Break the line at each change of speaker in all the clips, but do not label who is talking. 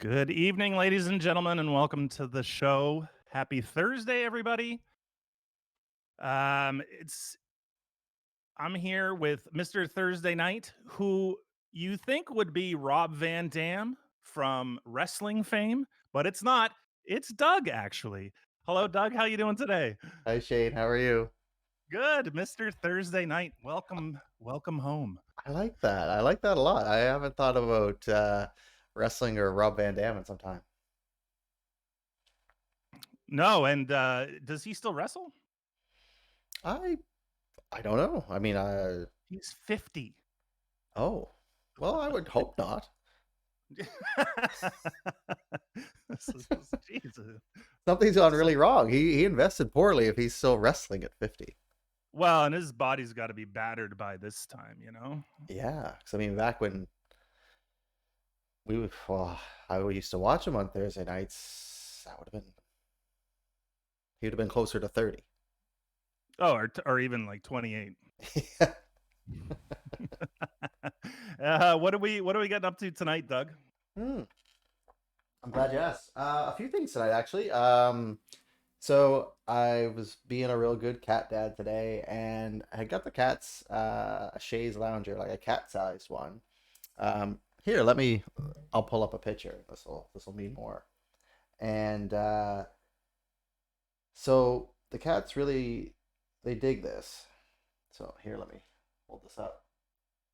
Good evening, ladies and gentlemen, and welcome to the show. Happy Thursday, everybody. It's I'm here with Mr. Thursday Night, who you think would be Rob Van Dam from wrestling fame, but it's not. It's Doug, actually. Hello, Doug. How you doing today?
Hi Shane, how are you?
Good, Mr. Thursday Night. Welcome home.
I like that. I like that a lot. I haven't thought about wrestling or Rob Van Dam in some time.
No, and does he still wrestle?
I I don't know. I mean,
He's 50.
oh, well, I would hope not.
Jesus.
Something's gone
So,
really wrong. He invested poorly if he's still wrestling at 50.
well, and his body's got to be battered by this time, you know?
Yeah, because I mean, back when I used to watch him on Thursday nights, he would have been closer to 30.
Oh, or even like 28. What are we getting up to tonight, Doug?
Hmm. I'm glad you asked. A few things tonight, actually. So I was being a real good cat dad today, and I got the cats a chaise lounger, like a cat-sized one. Here, I'll pull up a picture. This will mean more. And so the cats really they dig this. So here, let me hold this up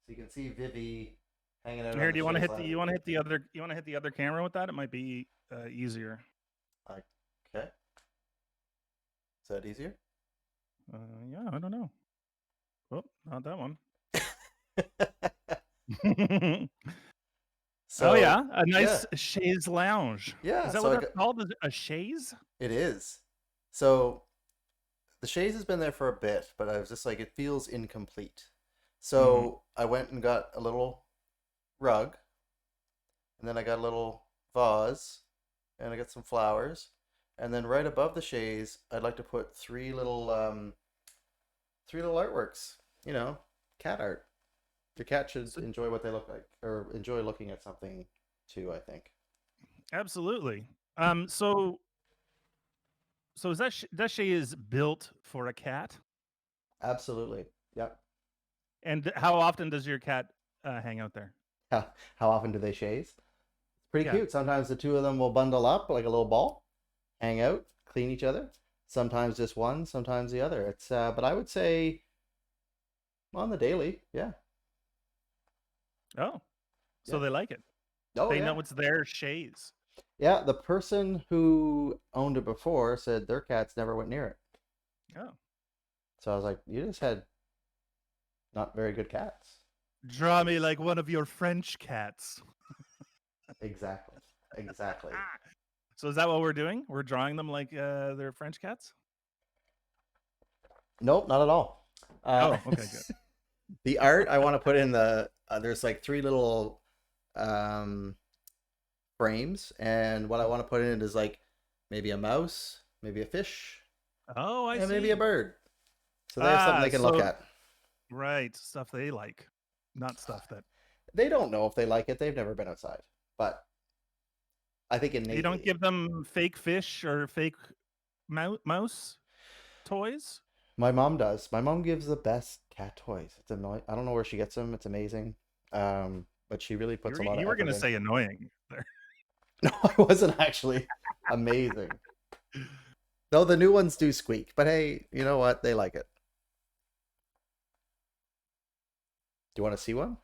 so you can see Vivi hanging out on
Here,
the
do you want to
chaise
hit the
lounger.
you want to hit the other you want to hit the other camera with that? It might be easier.
Okay, is that easier?
Yeah, I don't know. Oh, not that one. Oh
So
yeah, a
yeah,
nice chaise lounge.
yeah.
Is that
So
what
I
that's
got
called? Is it a chaise?
it is. So the chaise has been there for a bit, but I was just like, it feels incomplete.
Mm-hmm.
So I went and got a little rug, and then I got a little vase, and I got some flowers, and then right above the chaise, I'd like to put three little artworks. You know, cat art. Your cat should
So,
enjoy what they look like, or enjoy looking at something too, I think.
absolutely. So is that chaise built for a cat?
Absolutely. Yep.
And how often does your cat hang out there?
How often do they chaise? It's pretty
Yeah.
cute. Sometimes the two of them will bundle up like a little ball, hang out, clean each other. Sometimes just one, sometimes the other. But I would say on the daily, yeah,
Oh, so
yeah.
they like it.
Oh
They
yeah,
know it's their chaise.
yeah. The person who owned it before said their cats never went near it.
Oh,
So I was like, you just had not very good cats.
draw me like one of your French cats.
Exactly, exactly.
So is that what we're doing? We're drawing them like they're French cats?
Nope, not at all.
Oh, okay, good.
The art I want to put in there's like three little um frames, and what I want to put in it is like maybe a mouse, maybe a fish,
Oh, I
and maybe a
see.
bird. So they have something they can look
So
at.
right, stuff they like, not stuff that
They don't know if they like it. They've never been outside, but I think
you don't
innately.
give them fake fish or fake mouse toys.
My mom does. My mom gives the best cat toys. It's annoying. I don't know where she gets them. It's amazing. But she really
You
puts
were,
a lot of
you were
effort
gonna
in.
say annoying there.
No, I wasn't actually. Amazing. Though the new ones do squeak, but hey, you know what? They like it. Do you want to see one?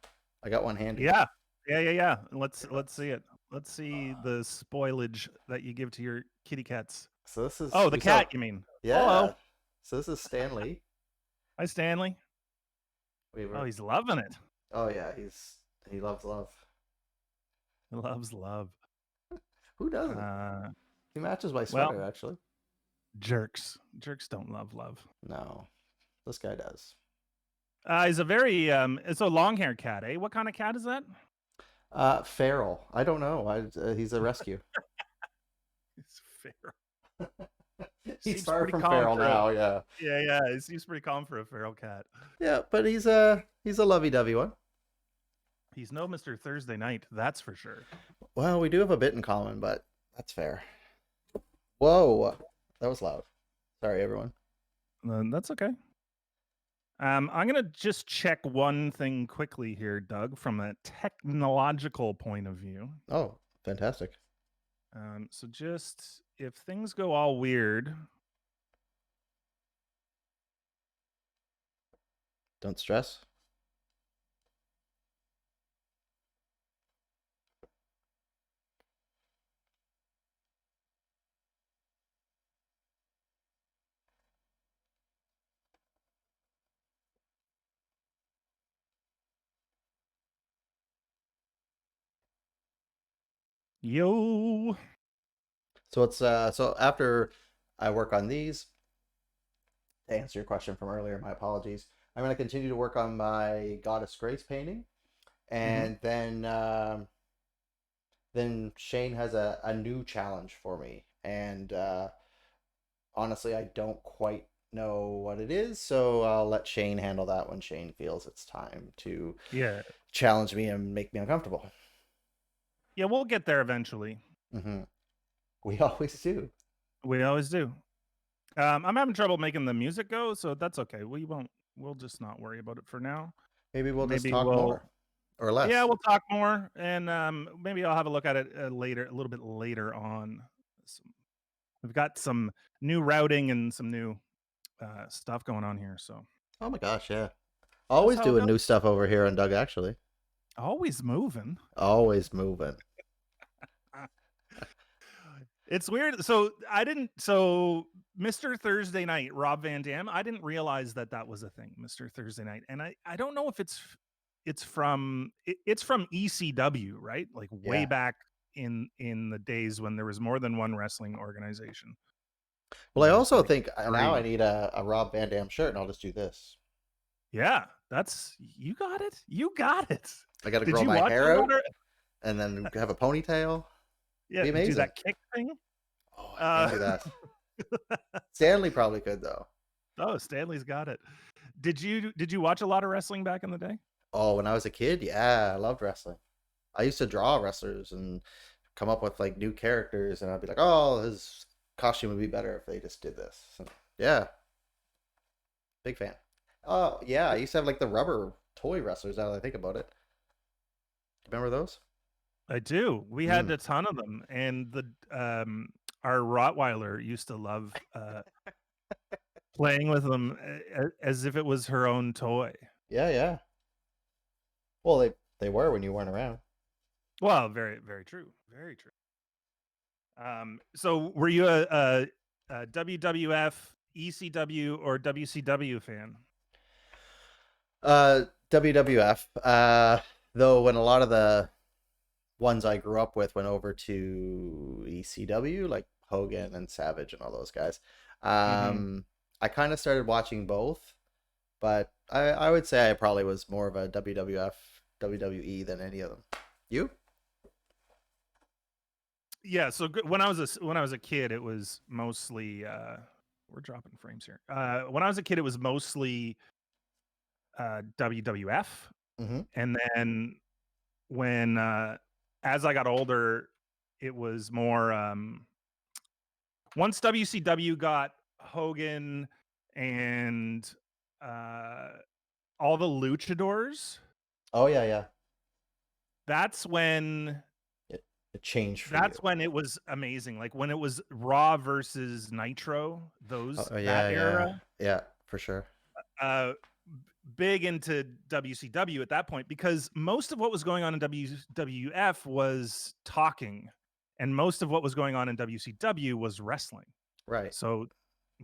I got one handy.
Yeah, yeah. Let's
Here,
let's see it. Let's see
uh,
the spoilage that you give to your kitty cats.
so this is
Oh, the
we
cat,
saw.
you mean? Hello.
Yeah. So this is Stanley.
Hi, Stanley.
We
Oh,
were.
he's loving it.
Oh yeah, he loves love.
He loves love.
Who doesn't?
Uh,
He matches my
well,
sweater actually.
jerks. Jerks don't love love.
No, this guy does.
He's a very it's a long haired cat, eh? What kind of cat is that?
Feral. I don't know. He's a rescue.
It's fair.
He's
Seems
far
pretty
from
calm
feral
for a
now. Yeah.
yeah. It seems pretty calm for a feral cat.
Yeah, but he's a lovey-dovey one.
He's no Mr. Thursday Night, that's for sure.
Well, we do have a bit in common, but that's fair. Whoa, that was loud. Sorry, everyone.
That's okay. I'm gonna just check one thing quickly here, Doug, from a technological point of view.
Oh, fantastic.
So just if things go all weird,
Don't stress.
yo,
So so after I work on these, to answer your question from earlier, my apologies. I'm going to continue to work on my Goddess Grace painting,
hmm
and then Shane has a new challenge for me, and honestly, I don't quite know what it is, so I'll let Shane handle that when Shane feels it's time to
yeah,
challenge me and make me uncomfortable.
yeah, we'll get there eventually.
Hmm. We always do.
We always do. I'm having trouble making the music go, so that's okay. We won't. We'll just not worry about it for now.
Maybe we'll just
Maybe
talk
we'll.
more or
Yeah,
less.
we'll talk more, and maybe I'll have a look at it later, a little bit later on. We've got some new routing and some new stuff going on here, so
Oh my gosh, yeah.
that's
Always
how it
doing
goes.
new stuff over here on Doug, actually.
Always moving.
Always moving.
It's weird. So I didn't. So Mr. Thursday Night, Rob Van Dam. I didn't realize that that was a thing, Mr. Thursday Night, and I don't know if it's from ECW, right? Like way
Yeah.
back in the days when there was more than one wrestling organization.
Well, I
There's
also
like
think now I
three.
need a Rob Van Dam shirt, and I'll just do this.
Yeah, that's you got it. You got it.
I got to
Did
grow
you
my
watch a
hair
lot
out
of?
and then have a ponytail.
Yeah,
Be
do
amazing.
that kick thing.
Oh, I can't
Uh,
do that. Stanley probably could though.
oh, Stanley's got it. Did you watch a lot of wrestling back in the day?
Oh, when I was a kid, yeah, I loved wrestling. I used to draw wrestlers and come up with like new characters, and I'd be like, oh, his costume would be better if they just did this. So, yeah, big fan. Oh, yeah, I used to have like the rubber toy wrestlers now that I think about it. Remember those?
I do. We had
Mm.
a ton of them, and the our Rottweiler used to love playing with them as if it was her own toy.
Yeah, yeah. Well, they were when you weren't around.
Well, very very true, very true. So were you a WWF, ECW, or WCW fan?
WWF. Though when a lot of the ones I grew up with went over to ECW, like Hogan and Savage and all those guys.
Mm-hmm.
Um, I kind of started watching both, but I would say I probably was more of a WWF, WWE than any of them. You?
Yeah. So when I was a kid, it was mostly we're dropping frames here. When I was a kid, it was mostly WWF,
Mm-hmm.
and then when as I got older, it was more once WCW got Hogan and uh, all the luchadors.
Oh yeah, yeah.
That's when
It, it changed for
that's
you.
when it was amazing. Like when it was Raw versus Nitro,
Oh,
those
oh,
that
yeah,
era.
yeah, yeah, for sure.
Uh, big into WCW at that point because most of what was going on in WWF was talking, and most of what was going on in WCW was wrestling.
Right.
So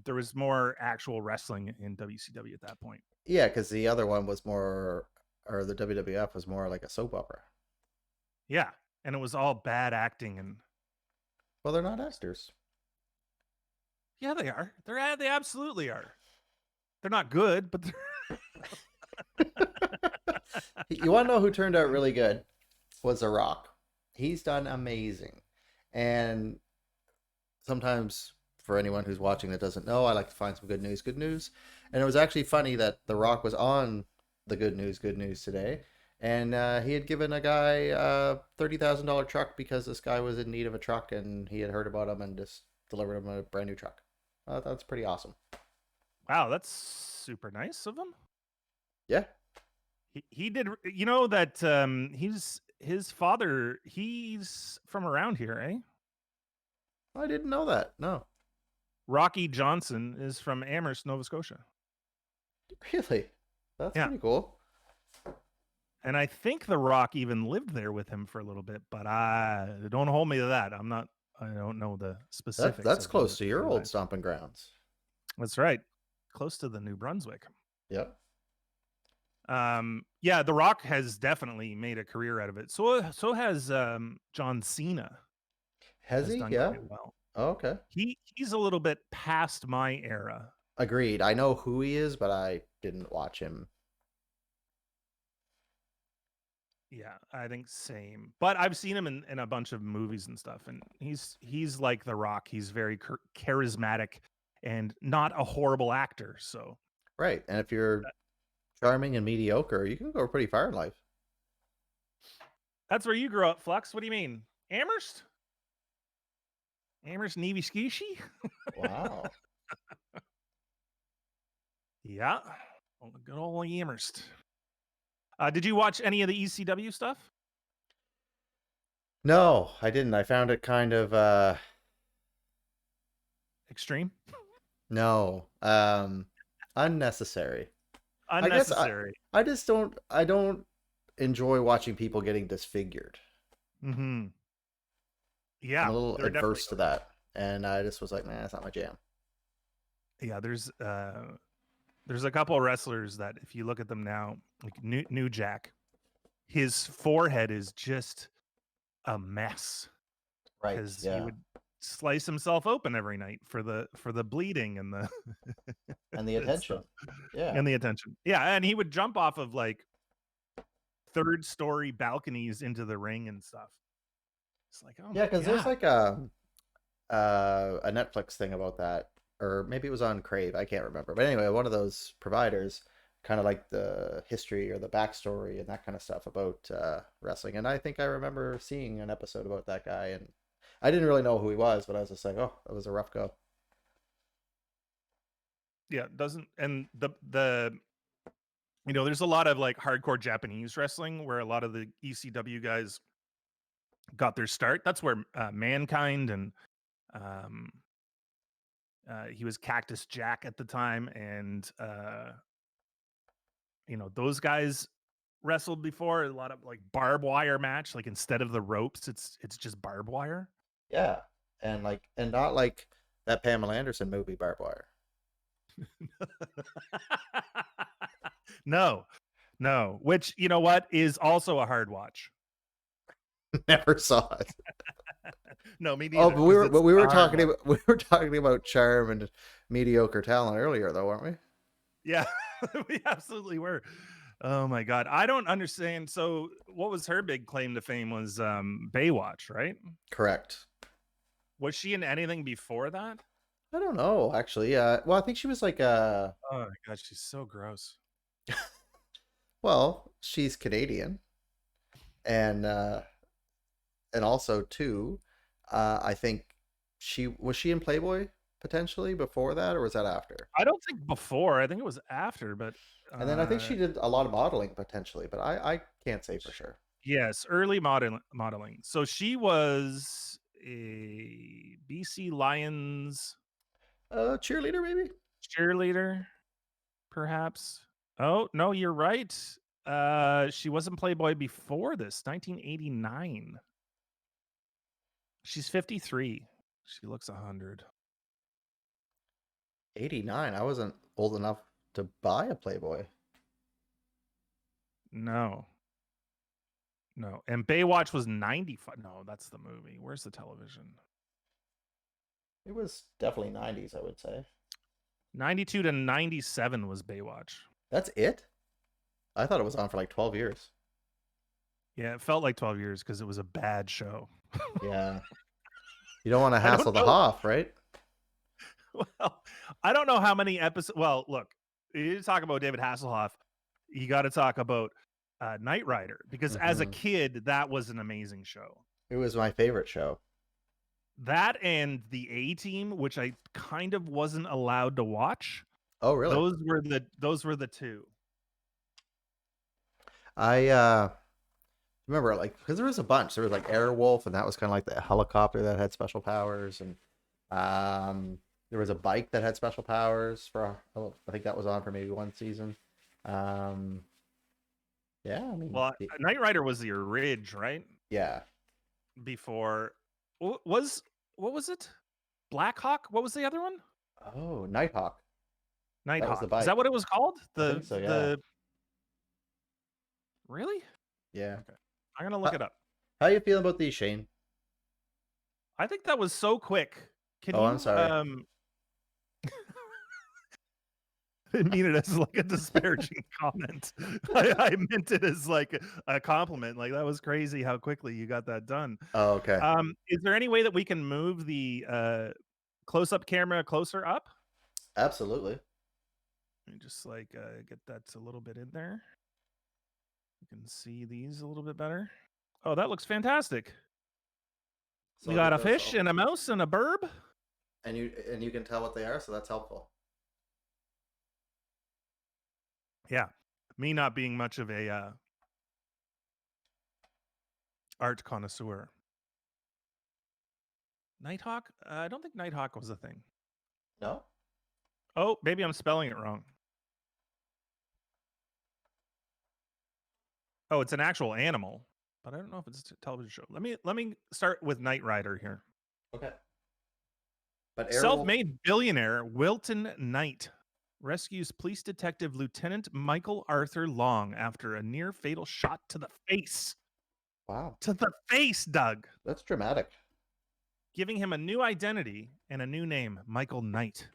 there was more actual wrestling in WCW at that point.
Yeah, because the other one was more, or the WWF was more like a soap opera.
Yeah, and it was all bad acting and
Well, they're not actors.
yeah, they are. They absolutely are. They're not good, but
You want to know who turned out really good? Was The Rock. He's done amazing. And sometimes, for anyone who's watching that doesn't know, I like to find some good news, good news. And it was actually funny that The Rock was on the good news today. and he had given a guy a $30,000 truck because this guy was in need of a truck, and he had heard about him and just delivered him a brand new truck. That's pretty awesome.
Wow, that's super nice of him.
Yeah,
He did. You know that he's his father. He's from around here, eh?
I didn't know that. No,
Rocky Johnson is from Amherst, Nova Scotia.
really, that's
Yeah,
pretty cool.
and I think The Rock even lived there with him for a little bit, but I don't hold me to that. I'm not. I don't know the specifics
That's
of
close to
their
your old
lives.
stomping grounds.
That's right, close to the New Brunswick.
Yep.
Yeah, The Rock has definitely made a career out of it. So has John Cena
Has
has
he?
done
Yeah.
quite well.
Oh, okay.
He's a little bit past my era.
Agreed. I know who he is, but I didn't watch him.
Yeah, I think same. But I've seen him in a bunch of movies and stuff, and he's like The Rock. He's very charismatic and not a horrible actor. So
Right. And if you're charming and mediocre, you can go pretty far in life.
that's where you grew up, Flux. What do you mean, Amherst? Amherst, Navy Scushi?
Wow.
Yeah, well, good old Amherst. Did you watch any of the ECW stuff?
No, I didn't. I found it kind of
Extreme,
no, unnecessary. I guess
unnecessary.
I just don't enjoy watching people getting disfigured.
Hmm.
I'm
Yeah,
a little
they're definitely
adverse to that, and I just was like, nah, that's not my jam.
yeah. There's a couple of wrestlers that if you look at them now, like New Jack, his forehead is just a mess
Right.
because he
Yeah.
would slice himself open every night for the bleeding and the
And the
and stuff
attention. Yeah.
and the attention. Yeah, and he would jump off of like third story balconies into the ring and stuff. It's like, oh
Yeah,
my
because there's
god.
like a Netflix thing about that, or maybe it was on Crave. I can't remember. But anyway, one of those providers kind of like the history or the backstory and that kind of stuff about wrestling. And I think I remember seeing an episode about that guy, and I didn't really know who he was, but I was just like, oh, that was a rough go.
Yeah, doesn't and the there's a lot of like hardcore Japanese wrestling where a lot of the ECW guys got their start. That's where Mankind and um, he was Cactus Jack at the time, and those guys wrestled before a lot of like barbed wire match. Like instead of the ropes, it's just barbed wire.
Yeah, and not like that Pamela Anderson movie, Barbed Wire.
No, no. Which you know what is also a hard watch.
Never saw it.
No, me
Oh,
neither. Because
but
it's
we
a
were
hard
talking
one.
about charm and mediocre talent earlier, though, weren't we?
Yeah, we absolutely were. Oh my god, I don't understand. So, what was her big claim to fame was Baywatch, right?
Correct.
Was she in anything before that?
I don't know, actually. Well, I think she was like
Oh my god, she's so gross.
well, she's Canadian, and also too, I think she in Playboy potentially before that, or was that after?
I don't think before. I think it was after, but
And then I think
uh
she did a lot of modeling potentially, but I can't say for sure.
yes, early modeling. So she was a BC Lions
Cheerleader maybe.
cheerleader, perhaps. Oh, no, you're right. She wasn't Playboy before this, 1989. She's 53. She looks 100.
89. I wasn't old enough to buy a Playboy.
No. No. And Baywatch was 95. No, that's the movie. Where's the television?
It was definitely 90s, I would say.
92 to 97 was Baywatch.
That's it? I thought it was on for like 12 years.
Yeah, it felt like 12 years because it was a bad show.
Yeah. You don't want to
I don't
hassle the
know.
Hoff, right?
Well, I don't know how many episodes. Well, look, you talk about David Hasselhoff. You got to talk about Knight Rider, because as a
Hmm.
kid, that was an amazing show.
It was my favorite show.
That and the A Team, which I kind of wasn't allowed to watch.
Oh, really?
Those were the two.
I remember like because there was a bunch. There was like Airwolf, and that was kind of like the helicopter that had special powers, and there was a bike that had special powers for. I think that was on for maybe one season. Um, yeah, I mean,
Well, Knight Rider was the Ridge, right?
yeah.
Before was what was it? Black Hawk? What was the other one?
Oh, Nighthawk. That was the
Nighthawk. Is
bike.
that what it was called?
I think so. Yeah.
The Really?
Yeah.
Okay. I'm gonna look
How,
it up.
how you feeling about these, Shane?
I think that was so quick. Can
Oh, I'm
you
sorry.
I didn't mean it as like a disparaging comment. I meant it as like a compliment. Like that was crazy how quickly you got that done.
Oh, okay.
Is there any way that we can move the close-up camera closer up?
Absolutely.
Let me just like get that a little bit in there. You can see these a little bit better. Oh, that looks fantastic.
So
We
I'll
got
get
a
those
fish
all.
and a mouse and a burb.
And you can tell what they are, so that's helpful.
Yeah. Me not being much of a art connoisseur. Nighthawk? I don't think Nighthawk was a thing.
No?
Oh, maybe I'm spelling it wrong. Oh, it's an actual animal, but I don't know if it's a television show. Let me start with Knight Rider here.
Okay. But Airwolf.
Self-made billionaire Wilton Knight rescues police detective Lieutenant Michael Arthur Long after a near fatal shot to the face.
Wow.
To the face, Doug,
That's dramatic.
giving him a new identity and a new name, Michael Knight.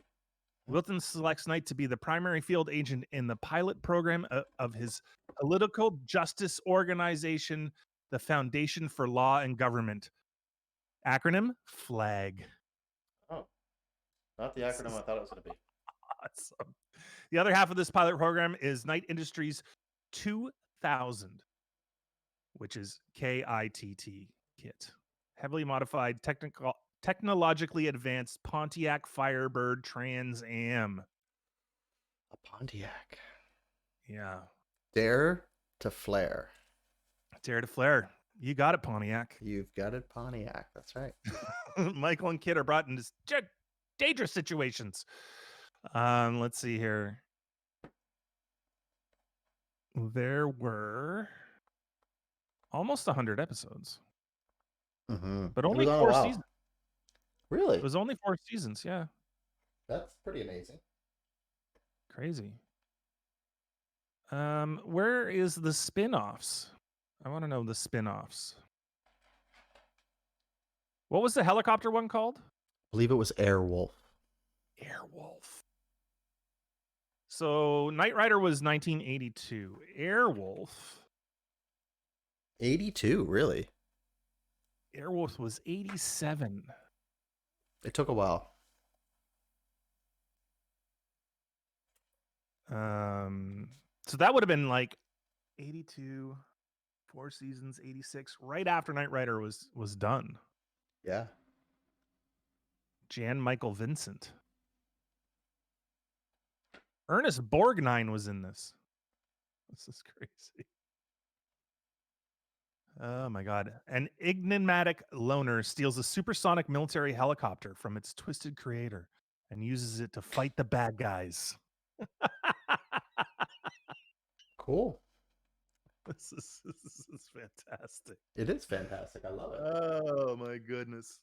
Wilton selects Knight to be the primary field agent in the pilot program of his political justice organization, the Foundation for Law and Government. Acronym FLAG.
Oh, not the
This
acronym
is
I thought it was going to be.
awesome. The other half of this pilot program is Knight Industries 2000, which is KITT kit. Heavily modified, technologically advanced Pontiac Firebird Trans Am.
A Pontiac.
Yeah.
Dare to flare.
Dare to flare. You got it, Pontiac.
You've got it, Pontiac. That's right.
Michael and Kit are brought into dangerous situations. Let's see here. There were almost 100 episodes,
Mm-hmm.
but
It was
only
on a
4
while.
seasons. It
Really?
was only 4 seasons. Yeah.
That's pretty amazing.
Crazy. Where is the spin-offs? I want to know the spin-offs. What was the helicopter one called?
I believe it was Airwolf.
Airwolf. So Knight Rider was 1982. Airwolf.
82, really?
Airwolf was 87.
It took a while.
So that would have been like 82, 4 seasons, 86, right after Knight Rider was done.
Yeah.
Jan Michael Vincent. Ernest Borgnine was in this. This is crazy. Oh my god. An enigmatic loner steals a supersonic military helicopter from its twisted creator and uses it to fight the bad guys.
Cool.
This is fantastic.
It is fantastic. I love it.
Oh my goodness.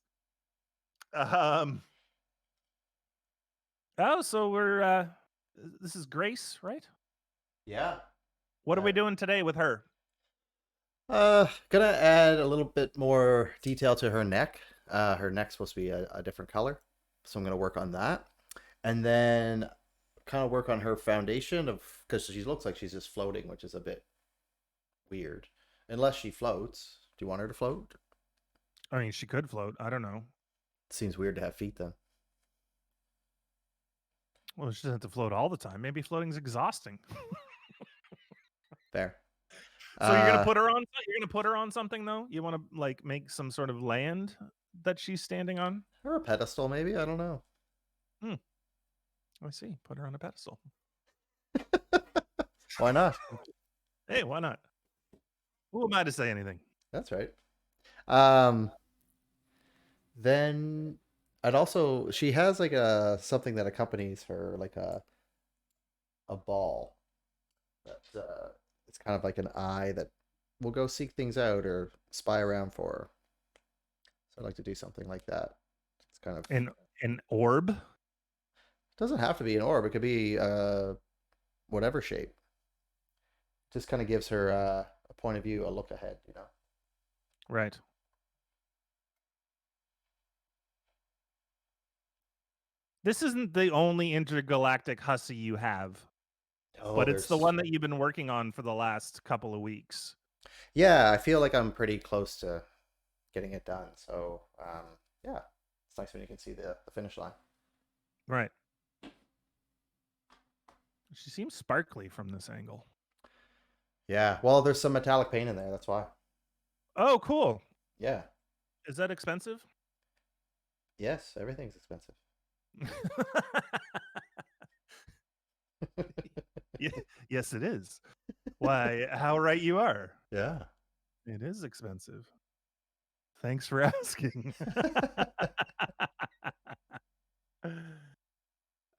Um Oh, so we're this is Grace, right?
Yeah.
What are we doing today with her?
Gonna add a little bit more detail to her neck. Her neck's supposed to be a different color, so I'm gonna work on that, and then kind of work on her foundation of because she looks like she's just floating, which is a bit weird. Unless she floats. Do you want her to float?
I mean, she could float. I don't know.
Seems weird to have feet then.
Well, she doesn't have to float all the time. Maybe floating's exhausting.
Fair.
So you're gonna
Uh,
put her on you're gonna put her on something though? You wanna, like, make some sort of land that she's standing on?
or a pedestal, maybe. I don't know.
Hmm, I see. Put her on a pedestal.
Why not?
Hey, why not? Who am I to say anything?
That's right. Um, then I'd also she has like a something that accompanies her, like a ball that it's kind of like an eye that will go seek things out or spy around for her. So I'd like to do something like that. It's kind of
An an orb?
doesn't have to be an orb. It could be whatever shape. Just kind of gives her a point of view, a look ahead. You know.
Right. This isn't the only intergalactic hussy you have,
Oh,
but it's the
there's
one that you've been working on for the last couple of weeks.
yeah. I feel like I'm pretty close to getting it done. So yeah, it's nice when you can see the finish line.
Right. She seems sparkly from this angle.
Yeah. Well, there's some metallic paint in there. That's why.
Oh, cool.
Yeah.
Is that expensive?
Yes. Everything's expensive.
Ye yes, it is. Why, how right you are.
Yeah.
It is expensive. Thanks for asking.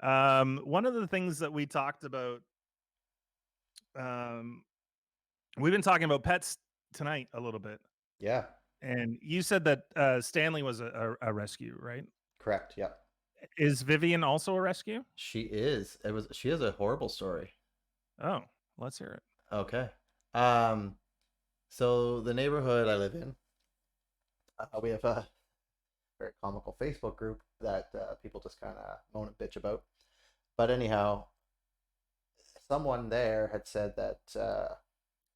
One of the things that we talked about, um, we've been talking about pets tonight a little bit,
Yeah.
and you said that, Stanley was a rescue, right?
Correct. Yeah.
Is Vivian also a rescue?
She is. It was. She has a horrible story.
Oh, let's hear it.
Okay. Um. So the neighborhood I live in, we have a very comical Facebook group that people just kind of moan and bitch about. But anyhow, someone there had said that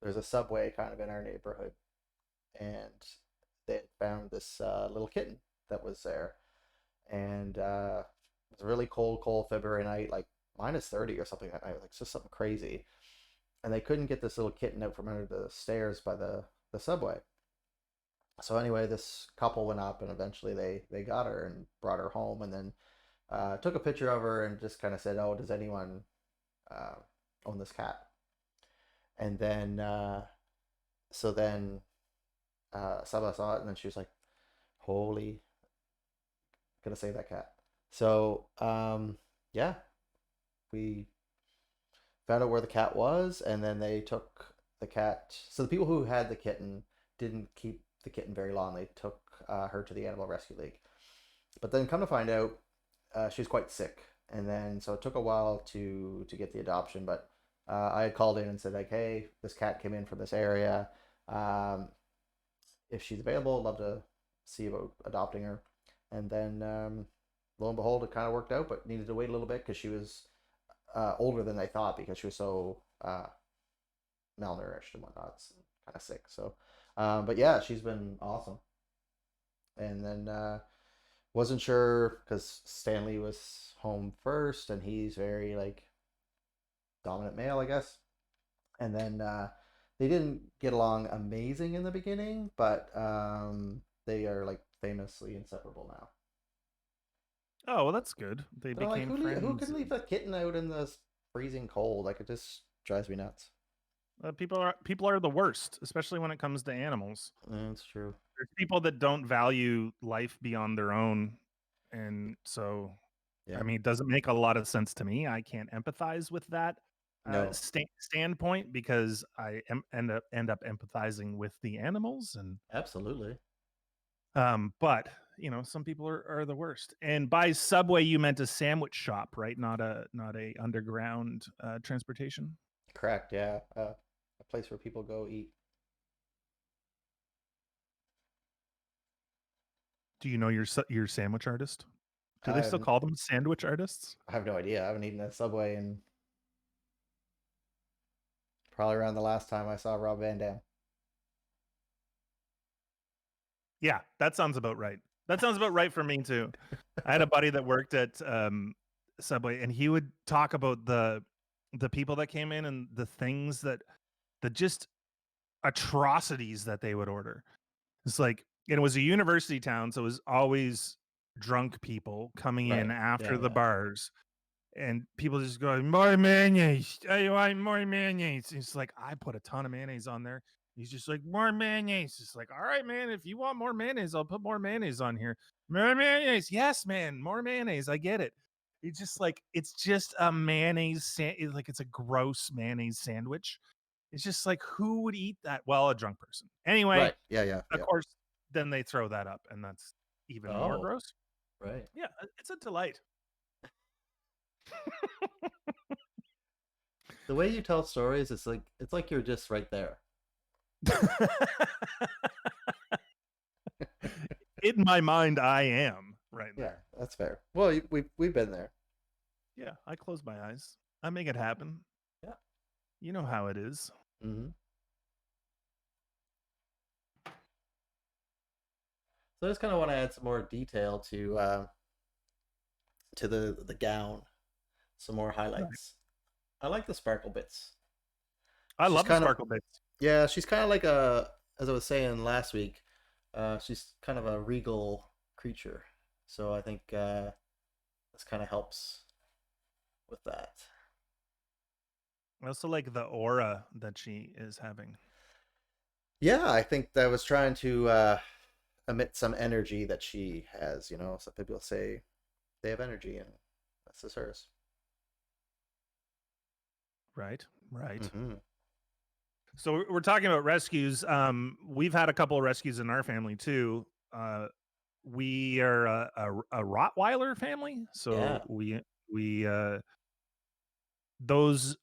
there's a subway kind of in our neighborhood, and they had found this little kitten that was there, and it was a really cold February night, like -30 or something that night, like just something crazy, and they couldn't get this little kitten out from under the stairs by the subway. So anyway, this couple went up, and eventually they got her and brought her home, and then took a picture of her and just kind of said, "Oh, does anyone uh, own this cat?" And then so then Saba saw it, and then she was like, "Holy, gonna save that cat." So yeah, we found out where the cat was, and then they took the cat. So the people who had the kitten didn't keep the kitten very long. They took her to the Animal Rescue League, but then come to find out, she was quite sick, and then so it took a while to get the adoption. But I had called in and said like, "Hey, this cat came in from this area. Um, if she's available, I'd love to see about adopting her." And then lo and behold, it kind of worked out, but needed to wait a little bit because she was older than they thought because she was so malnourished and whatnot, kind of sick. So, but yeah, she's been awesome. And then wasn't sure because Stanley was home first, and he's very like dominant male, I guess. And then they didn't get along amazing in the beginning, but they are like famously inseparable now.
Oh, well, that's good. They
They're like,
became
who can
friends.
leave a kitten out in the freezing cold? Like it just drives me nuts.
People are the worst, especially when it comes to animals.
That's true.
There's people that don't value life beyond their own, and so, I
Yeah.
mean, it doesn't make a lot of sense to me. I can't empathize with that,
No.
standpoint because I end up empathizing with the animals and,
Absolutely.
but, some people are the worst. And by subway, you meant a sandwich shop, right? Not a underground, transportation?
Correct. Yeah. A place where people go eat.
Do you know your sandwich artist? Do they
I
still
have
call them sandwich artists?
I have no idea. I haven't eaten at Subway in probably around the last time I saw Rob Van Dam.
Yeah, that sounds about right. That sounds about right for me too. I had a buddy that worked at, Subway, and he would talk about the people that came in and the things that just atrocities that they would order. It's like, and it was a university town, so it was always drunk people coming in
Right.
after
Yeah,
the
yeah.
bars, and people just going, "More mayonnaise. I want more mayonnaise." It's like, I put a ton of mayonnaise on there. He's just like, "More mayonnaise." It's like, "All right, man, if you want more mayonnaise, I'll put more mayonnaise on here." More mayonnaise. Yes, man, more mayonnaise. I get it. It's just like, it's just a like, it's a gross mayonnaise sandwich. It's just like, who would eat that? Well, a drunk person. Anyway,
Right. Yeah, yeah,
of
yeah.
course, then they throw that up, and that's even more
Oh,
gross.
right.
Yeah, it's a delight.
The way you tell stories, it's like you're just right there.
In my mind, I am right
Yeah,
there.
that's fair. Well, we've been there.
Yeah, I close my eyes. I make it happen.
Yeah.
You know how it is.
Hmm. So I just kind of want to add some more detail to the gown, some more
Right.
highlights. I like the sparkle bits.
I
She's
love the
kind of
sparkle bits.
Yeah, she's kind of like a, as I was saying last week, she's kind of a regal creature. So I think this kind of helps with that.
I also like the aura that she is having.
Yeah, I think that was trying to emit some energy that she has. You know, some people say they have energy, and this is hers.
Right. Right.
Hmm.
So we're talking about rescues. We've had a couple of rescues in our family too. We are a Rottweiler family, so
Yeah,
we those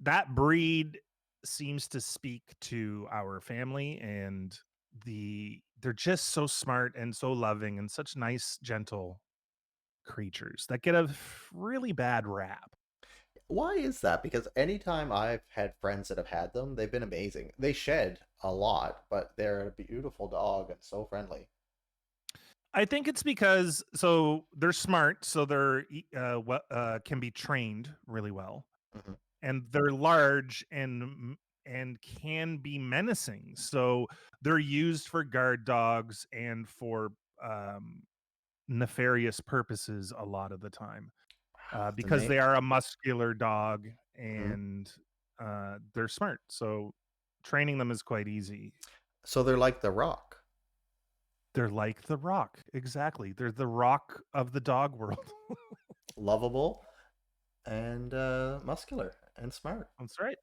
that breed seems to speak to our family, and they're just so smart and so loving and such nice, gentle creatures that get a really bad rap.
why is that? Because anytime I've had friends that have had them, they've been amazing. They shed a lot, but they're a beautiful dog and so friendly.
I think it's because, so they're smart, so can be trained really well,
Hmm.
and they're large and can be menacing. So they're used for guard dogs and for um, nefarious purposes a lot of the time,
Wow, that's
because they
amazing.
are a muscular dog
Hmm.
and they're smart. So training them is quite easy.
So they're like the Rock,
They're like the Rock, exactly. They're the Rock of the dog world.
lovable and muscular and smart.
That's right.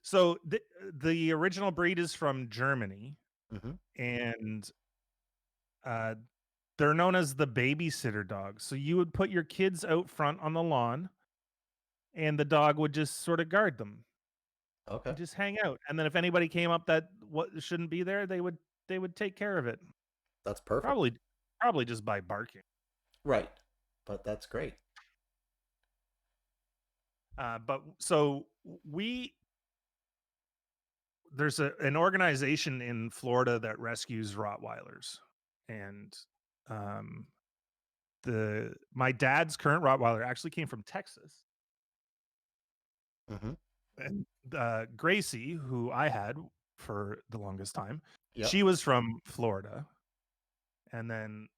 So the original breed is from Germany,
Hmm.
and uh, they're known as the babysitter dog. So you would put your kids out front on the lawn, and the dog would just sort of guard them
Okay,
and just hang out. And then if anybody came up that what shouldn't be there, they would take care of it.
that's perfect.
Probably just by barking.
Right, but that's great.
But so we there's an organization in Florida that rescues Rottweilers, and um, the my dad's current Rottweiler actually came from Texas,
Hmm.
and Gracie, who I had for the longest time,
Yep.
she was from Florida, and then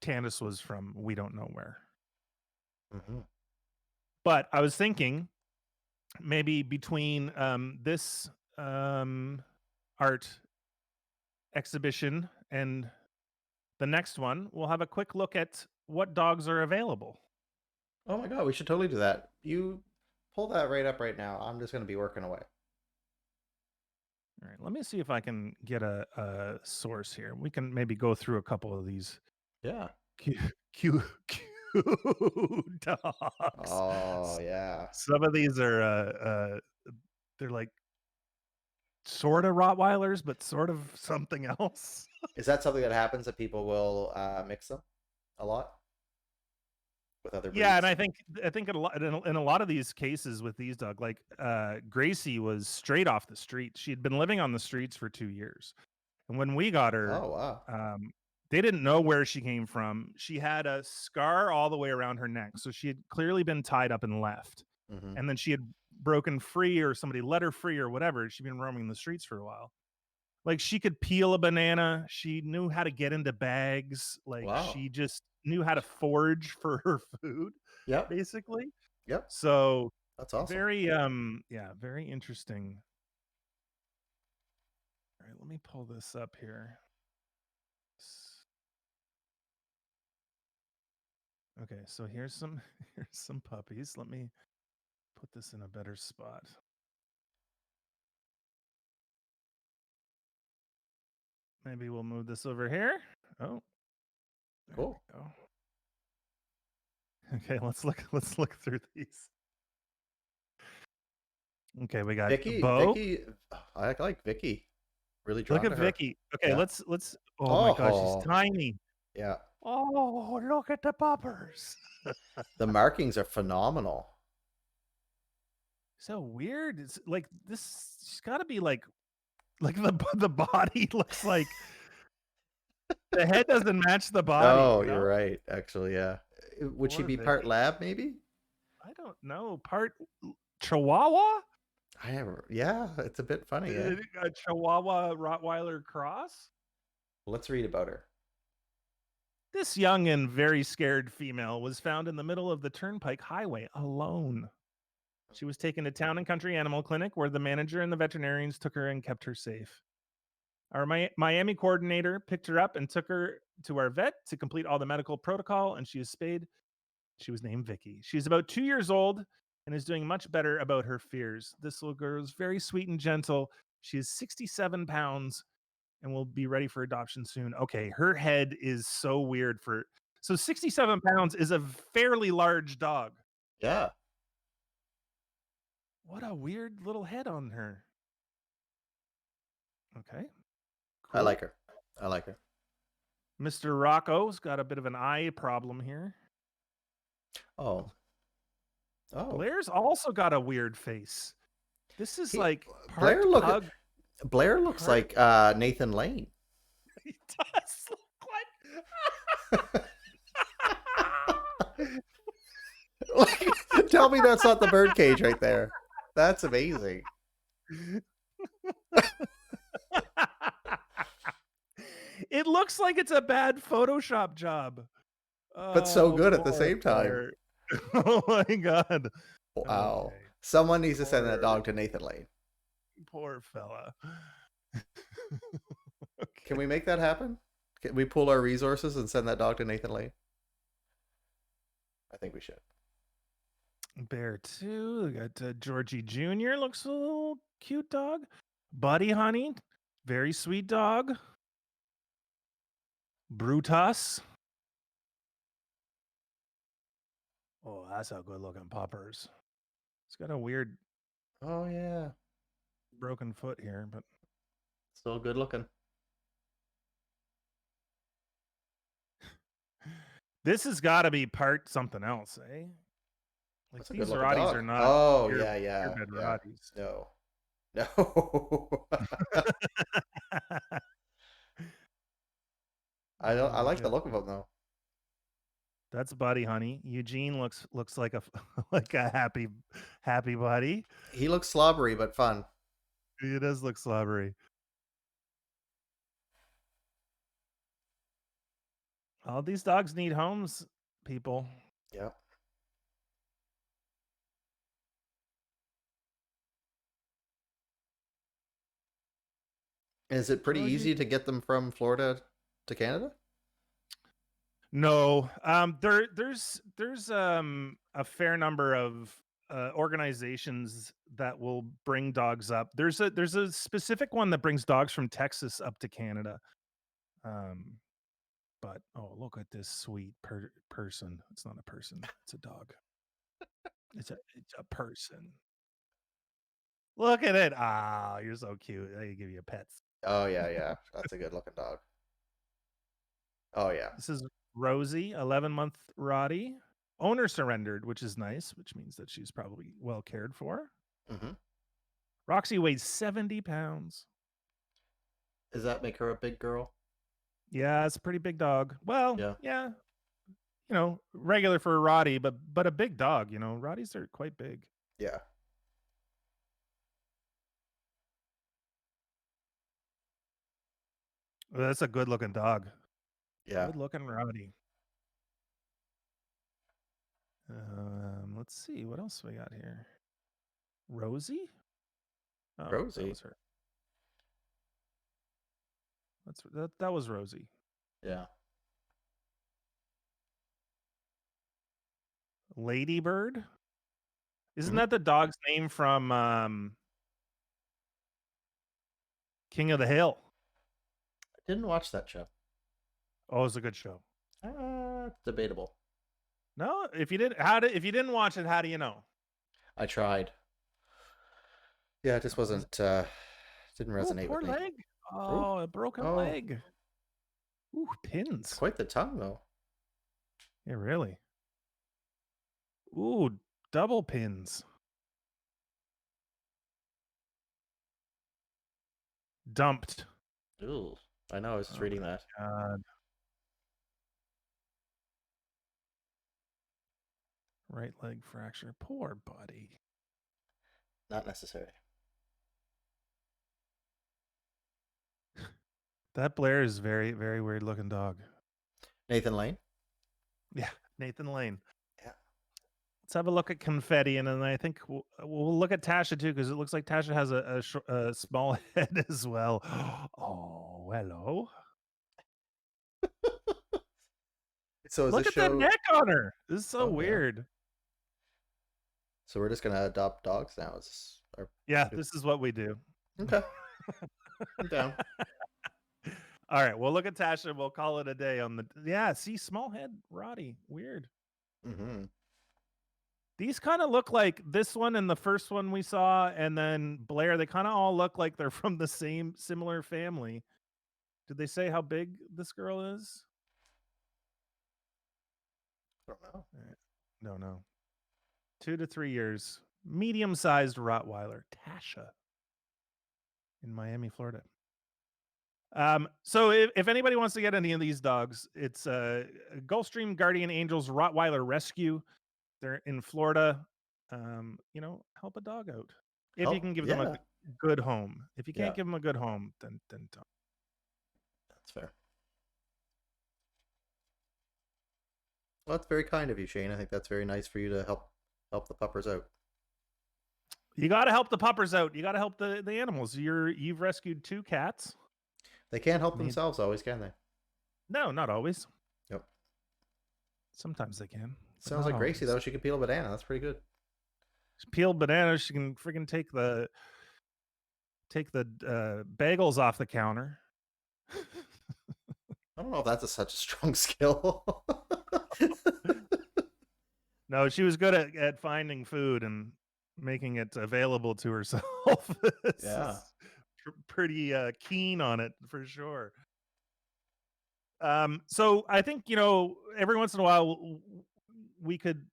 Candace was from we don't know where.
Hmm.
But I was thinking maybe between this um, art exhibition and the next one, we'll have a quick look at what dogs are available.
Oh my God, we should totally do that. You pull that right up right now. I'm just gonna be working away.
All right, let me see if I can get a source here. We can maybe go through a couple of these
Yeah.
cute, cute, cute dogs.
Oh yeah.
Some of these are they're like sort of Rottweilers, but sort of something else.
Is that something that happens that people will mix them a lot with other
Yeah, and
breeds?
I think in a lot of these cases with these dog, like Gracie was straight off the street. She had been living on the streets for 2 years. And when we got her,
Oh wow.
um, they didn't know where she came from. She had a scar all the way around her neck, so she had clearly been tied up and left.
Hmm.
And then she had broken free or somebody let her free or whatever. She'd been roaming the streets for a while. Like, she could peel a banana, she knew how to get into bags, like,
Wow.
she just knew how to forage for her food,
Yep.
basically.
Yep.
So,
That's awesome.
very, yeah, very interesting. Alright, let me pull this up here. Okay, so here's some here's some puppies. Let me put this in a better spot. Maybe we'll move this over here. Oh, there
Cool.
we go. Okay, let's look through these. Okay, we got Bo.
Vicky, I like Vicky. Really
Look
drawn
at
to her.
Vicky. Okay,
Yeah.
let's oh my god, she's
Oh,
tiny.
yeah.
Oh, look at the puppers.
The markings are phenomenal.
So weird. It's like this she's got to be like the body looks like the head doesn't match the body,
Oh,
you
you're
know?
right. Actually, yeah. Would she
Poor
be part
Vicky.
lab, maybe?
I don't know. Part Chihuahua?
Yeah, it's a bit funny, eh?
A Chihuahua Rottweiler cross?
Let's read about her.
This young and very scared female was found in the middle of the Turnpike Highway alone. She was taken to Town and Country Animal Clinic where the manager and the veterinarians took her and kept her safe. Our Miami coordinator picked her up and took her to our vet to complete all the medical protocol, and she is spayed. She was named Vicky. She's about 2 years old and is doing much better about her fears. This little girl is very sweet and gentle. She is 67 pounds and will be ready for adoption soon. Okay, her head is so weird for so 67 pounds is a fairly large dog.
Yeah,
What a weird little head on her. Okay,
I
cool.
like her. I like her.
Mr. Rocco's got a bit of an eye problem here.
Oh, oh.
Blair's also got a weird face. This is
He
like
Blair
part
look
pug,
Blair looks
part.
like Nathan Lane.
He does look like.
Like, tell me that's not the birdcage right there. That's amazing.
It looks like it's a bad Photoshop job.
But so
Oh,
good at the
poor
same time.
Blair. Oh my god.
Wow.
Okay.
Someone needs to send that
Poor
dog to Nathan Lane.
poor fella.
Can
Okay.
we make that happen? Can we pool our resources and send that dog to Nathan Lane? I think we should.
Bear 2. We got Georgie Jr. Looks a little cute dog. Buddy Honey. Very sweet dog. Brutus. Oh, that's a good looking puppers. It's got a weird
Oh yeah.
broken foot here, but
Still good looking.
this has got to be part something else, eh? Like
That's a good
these
looking
Rotties
dog.
are not
Oh
pure
yeah, yeah,
purebred
yeah.
Rotties.
No. No. I
Oh
like the
god.
look of him though.
That's Buddy Honey. Eugene looks like a like a happy buddy.
He looks slobbery but fun.
He does look slobbery. All these dogs need homes, people.
Yeah. Is it pretty
Georgie.
easy to get them from Florida to Canada?
No, there's a fair number of organizations that will bring dogs up. There's a specific one that brings dogs from Texas up to Canada. Um, but oh, look at this sweet person. It's not a person. It's a dog. It's a person. Look at it. Ah, you're so cute. They give you pets.
Oh yeah, yeah. That's a good looking dog. Oh yeah.
This is Rosie, 11-month Rottie. Owner surrendered, which is nice, which means that she's probably well cared for.
Hmm.
Roxy weighs 70 pounds.
Does that make her a big girl?
Yeah, it's a pretty big dog. Well,
Yeah.
yeah, regular for a Rottie, but a big dog. Rotties are quite big.
Yeah.
Well, that's a good looking dog.
Yeah.
Good looking Rowdy. Let's see what else we got here. Rosie? Oh, that
Rosie.
was her. That was Rosie.
Yeah.
Ladybird? Isn't
Hmm.
that the dog's name from King of the Hill?
I didn't watch that show.
Oh, it's a good show.
Debatable.
No, if you didn't watch it, how do you know?
I tried. Yeah, it just
Oh,
wasn't didn't
oh,
resonate
poor
with me.
leg.
Ooh.
Oh, a broken
Oh,
leg. Ooh,
it's
pins.
quite the tongue though.
Yeah, really. Ooh, double pins. Dumped.
Ooh. I know, I was just
Oh
reading
my
that.
god. Right leg fracture. Poor buddy.
Not necessary.
That Blair is very, very weird looking dog.
Nathan Lane?
Yeah, Nathan Lane.
Yeah.
Let's have a look at Confetti, and then I think we'll look at Tasha too, because it looks like Tasha has a small head as well. Oh, hello.
So is
Look
this
at that
show
neck on her. This is so
Oh yeah.
weird.
So we're just gonna adopt dogs now.
Yeah, this is what we do.
Okay. I'm down.
All right, we'll look at Tasha. We'll call it a day on the. Yeah, see, small head, Roddy, weird.
Mm-hmm.
These kind of look like this one and the first one we saw, and then Blair. They kind of all look like they're from the same similar family. Did they say how big this girl is?
I don't know.
No, no. 2 to 3 years. Medium-sized Rottweiler, Tasha, in Miami, Florida. So if anybody wants to get any of these dogs, it's Gulfstream Guardian Angels Rottweiler Rescue. They're in Florida. Help a dog out if you
Help.
can give them a
Yeah.
good home. If you can't
Yeah.
give them a good home, then don't.
That's fair. Well, that's very kind of you, Shane. I think that's very nice for you to help the puppers out.
You got to help the puppers out. You got to help the animals. You've rescued 2 cats.
They can't help
Made
themselves always, can they?
No, not always.
Yep.
Sometimes they can, but
Sounds
not
like Gracie
always.
though. She can peel a banana. That's pretty good.
Peeled bananas. She can freaking take the bagels off the counter.
I don't know if that's such a strong skill.
No, she was good at finding food and making it available to herself. This
Yeah.
is pretty keen on it for sure. So I think every once in a while we could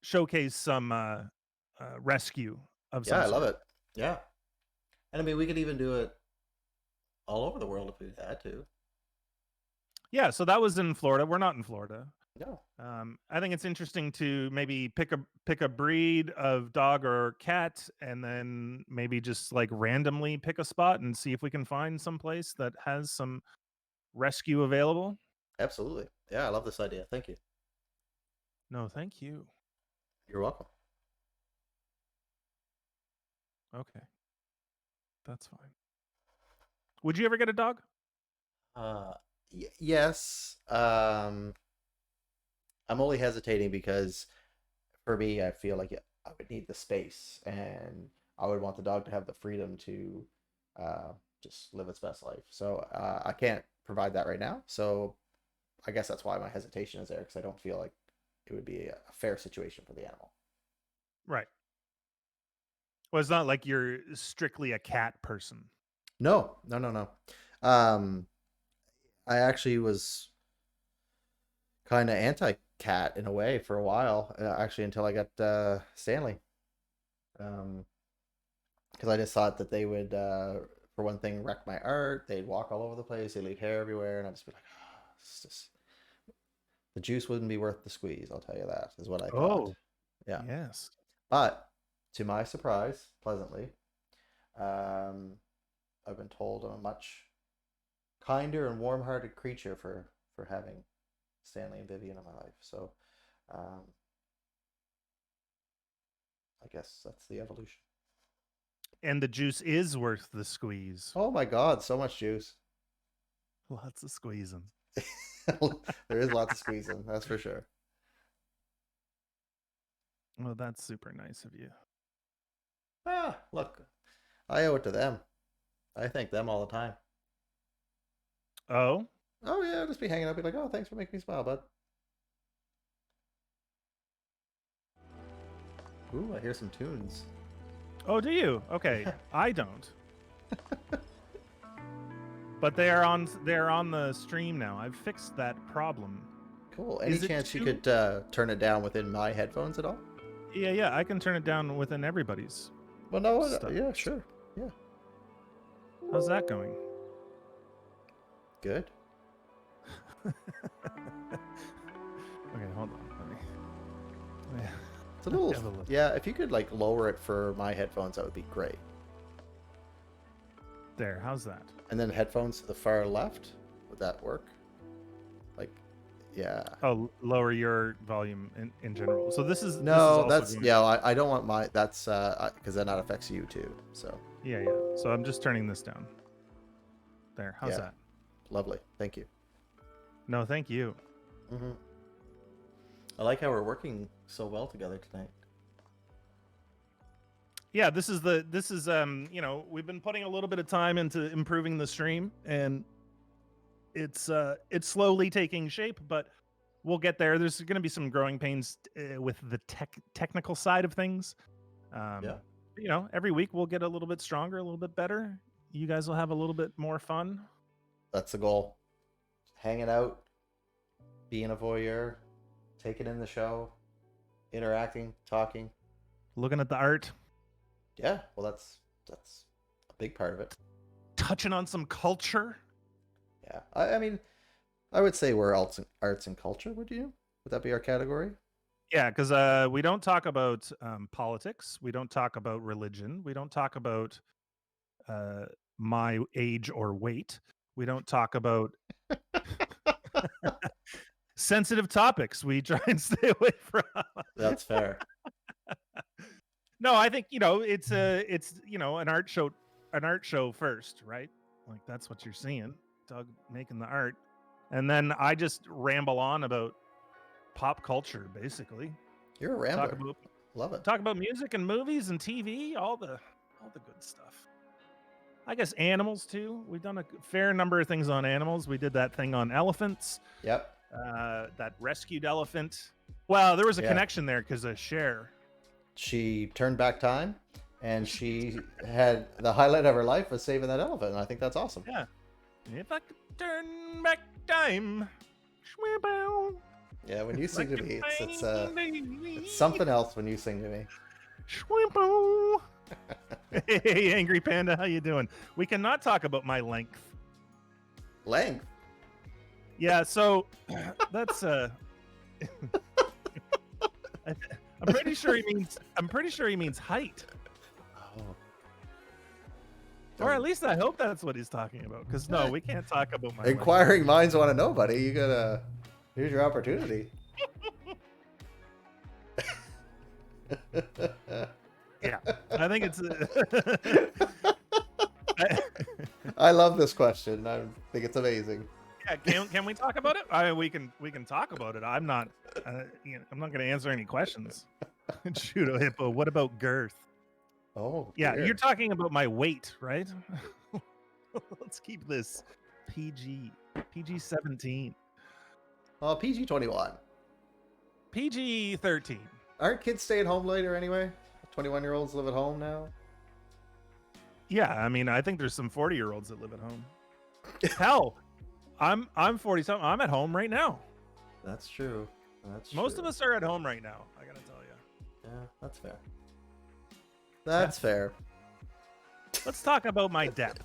showcase some rescue of
Yeah,
some
I love
sort.
it. Yeah. And I mean, we could even do it all over the world if we had to.
Yeah, so that was in Florida. We're not in Florida.
No.
I think it's interesting to maybe pick a breed of dog or cat, and then maybe just like randomly pick a spot and see if we can find some place that has some rescue available.
Absolutely. Yeah, I love this idea. Thank you.
No, thank you.
You're welcome.
Okay, that's fine. Would you ever get a dog?
Uh, yes. I'm only hesitating because for me, I feel like I would need the space, and I would want the dog to have the freedom to uh, just live its best life. So I can't provide that right now. So I guess that's why my hesitation is there because I don't feel like it would be a fair situation for the animal.
Right. Well, it's not like you're strictly a cat person.
No, no, no, no. Um, I actually was kind of anti cat in a way for a while, actually until I got Stanley. Um, because I just thought that they would, for one thing, wreck my art. They'd walk all over the place. They leave hair everywhere, and I'd just be like, oh, it's just the juice wouldn't be worth the squeeze. I'll tell you that is what I thought.
Oh,
Yeah,
yes.
but to my surprise, pleasantly, um, I've been told I'm a much kinder and warm-hearted creature for having Stanley and Vivian in my life. So, um, I guess that's the evolution.
And the juice is worth the squeeze.
Oh my God, so much juice.
Lots of squeezing.
There is lots of squeezing, that's for sure.
Well, that's super nice of you.
Ah, look, I owe it to them. I thank them all the time.
Oh?
Oh yeah, just be hanging out, be like, oh, thanks for making me smile, bud. Ooh, I hear some tunes.
Oh, do you? Okay, I don't. But they're on the stream now. I've fixed that problem.
Cool. Any
Is it
chance you
too-
could turn it down within my headphones at all?
Yeah, I can turn it down within everybody's.
Well, no,
Stuff.
yeah, sure. Yeah.
How's that going?
Good.
Okay, hold on. Let me...
It's a little, yeah, if you could like lower it for my headphones, that would be great.
There, how's that?
And then headphones to the far left, would that work? Like, yeah.
Oh, lower your volume in general. So this is
No,
this is
that's, yeah, I don't want my, that's, because then that affects you too, so.
Yeah. So I'm just turning this down. There, how's that?
Lovely, thank you.
No, thank you.
Mm-hmm. I like how we're working so well together tonight.
Yeah, this is you know, we've been putting a little bit of time into improving the stream, and it's slowly taking shape, but we'll get there. There's going to be some growing pains with the technical side of things.
Yeah.
You know, every week we'll get a little bit stronger, a little bit better. You guys will have a little bit more fun.
That's the goal. Hanging out, being a voyeur, taking in the show, interacting, talking,
looking at the art.
Yeah, well, that's a big part of it.
Touching on some culture.
Yeah, I mean, I would say we're arts and culture. Would you? Would that be our category?
Yeah, because we don't talk about politics. We don't talk about religion. We don't talk about my age or weight. We don't talk about sensitive topics. We try and stay away from.
That's fair.
No, I think, you know, it's you know, an art show first, right? Like that's what you're seeing. Doug making the art. And then I just ramble on about pop culture, basically.
You're a rambler. Love it.
Talk about music and movies and TV, all the good stuff. I guess animals too. We've done a fair number of things on animals. We did that thing on elephants.
Yep.
That rescued elephant. Well, there was a connection there because of Cher.
She turned back time, and she had the highlight of her life was saving that elephant, and I think that's awesome.
Yeah. If I could turn back time.
Yeah, when you sing to me, it's something else when you sing to me.
Hey, Angry Panda, how you doing? We cannot talk about my length.
Length?
Yeah, so that's I'm pretty sure he means height.
Oh.
Or at least I hope that's what he's talking about. Because no, we can't talk about my
inquiring minds want to know, buddy. You gotta. Here's your opportunity.
Yeah, I think it's.
I love this question. I think it's amazing.
Yeah, can we talk about it? I mean, we can talk about it. I'm not, you know, I'm not going to answer any questions. Shoot a hippo. What about girth?
Oh,
yeah,
dear.
You're talking about my weight, right? Let's keep this PG 17.
Oh, PG 21.
PG 13.
Aren't kids staying home later anyway? 21-year-olds live at home now.
Yeah, I mean, I think there's some 40-year-olds that live at home. Hell, I'm 40-something. I'm at home right now.
That's true.
Most of us are at home right now. I gotta tell you.
Yeah, that's fair. That's fair.
Let's talk about my depth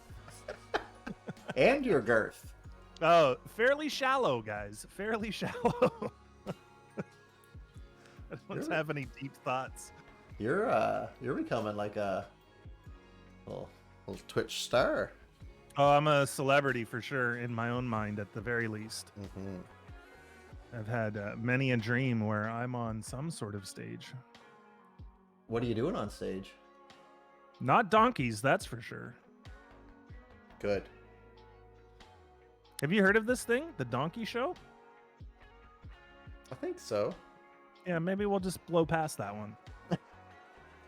and your girth.
Oh, fairly shallow, guys. Fairly shallow. I don't have any deep thoughts.
You're becoming like a little Twitch star.
Oh, I'm a celebrity for sure in my own mind, at the very least.
Hmm.
I've had many a dream where I'm on some sort of stage.
What are you doing on stage?
Not donkeys, that's for sure.
Good.
Have you heard of this thing, the Donkey Show?
I think so.
Yeah, maybe we'll just blow past that one.
I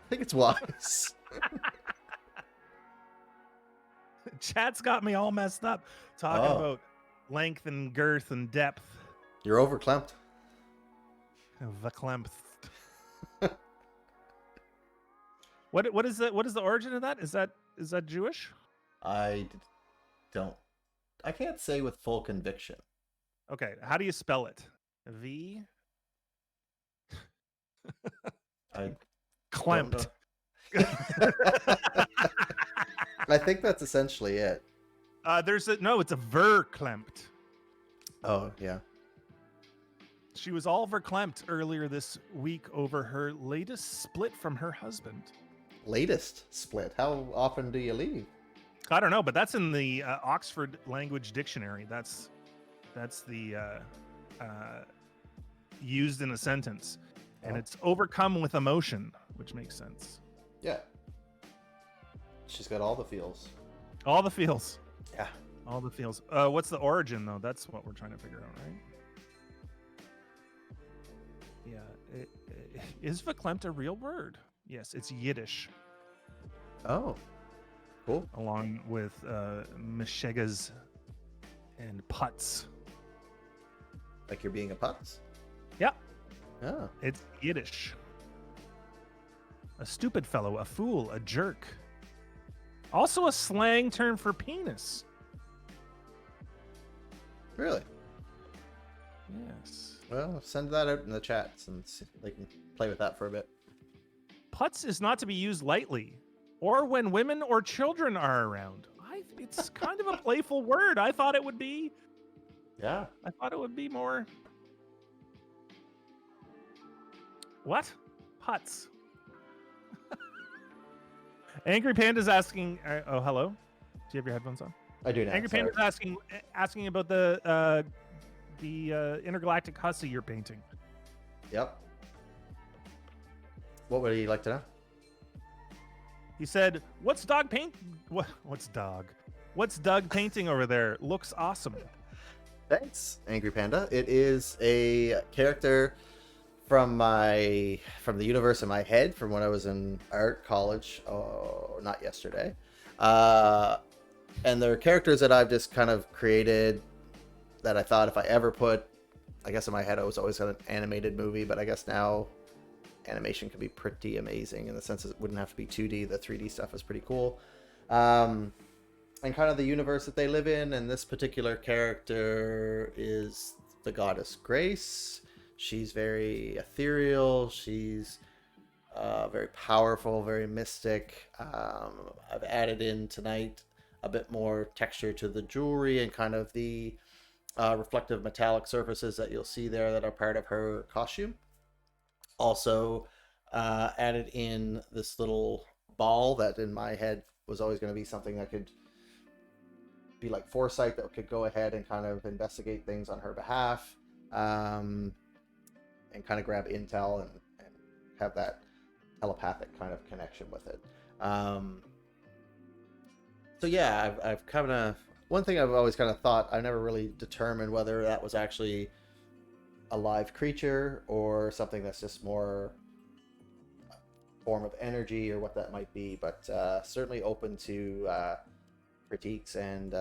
think it's wise.
Chat's got me all messed up talking
Oh,
about length and girth and depth.
you're overclamped.
Verklempt. What is that? What is the origin of that? Is that Jewish?
I don't. I can't say with full conviction.
Okay, how do you spell it? V
I don't know.
Klempt.
I think that's essentially it.
No, it's a Verklempt.
Oh, yeah.
She was all verklempt earlier this week over her latest split from her husband.
Latest split. How often do you leave?
I don't know, but that's in the Oxford Language Dictionary. That's the used in a sentence, and
Oh.
it's overcome with emotion, which makes sense.
Yeah. She's got all the feels.
All the feels.
Yeah.
All the feels. What's the origin, though? That's what we're trying to figure out, right? Yeah. Is verklempt a real word? Yes, it's Yiddish,
Oh, cool.
along with meshegas and putz.
Like you're being a putz?
Yeah,
Oh.
it's Yiddish. A stupid fellow, a fool, a jerk. Also a slang term for penis.
Really?
Yes.
Well, send that out in the chats and see if they can play with that for a bit.
Putz is not to be used lightly, or when women or children are around. It's kind of a playful word. I thought it would be
Yeah.
more. What? Putz. Angry Panda's asking. Oh, hello. Do you have your headphones on?
I do now.
Angry
Sorry.
Panda's asking about the intergalactic hussy you're painting.
Yep. What would you like to know?
He said, "What's dog paint? What's dog? What's Doug painting over there? Looks awesome."
Thanks, Angry Panda. It is a character from the universe in my head from when I was in art college. Oh, not yesterday. And they're characters that I've just kind of created that I thought if I ever put, I guess in my head I was always an animated movie, but I guess now animation can be pretty amazing in the sense that it wouldn't have to be 2D. The 3D stuff is pretty cool. And kind of the universe that they live in, and this particular character is the goddess Grace. She's very ethereal. She's very powerful, very mystic. I've added in tonight a bit more texture to the jewelry and kind of the reflective metallic surfaces that you'll see there that are part of her costume. Also added in this little ball that in my head was always going to be something that could be like foresight, that could go ahead and kind of investigate things on her behalf, and kind of grab intel and have that telepathic kind of connection with it. So yeah, I've kind of, one thing I've always kind of thought, I never really determined whether that was actually a live creature or something that's just more form of energy or what that might be, but certainly open to critiques and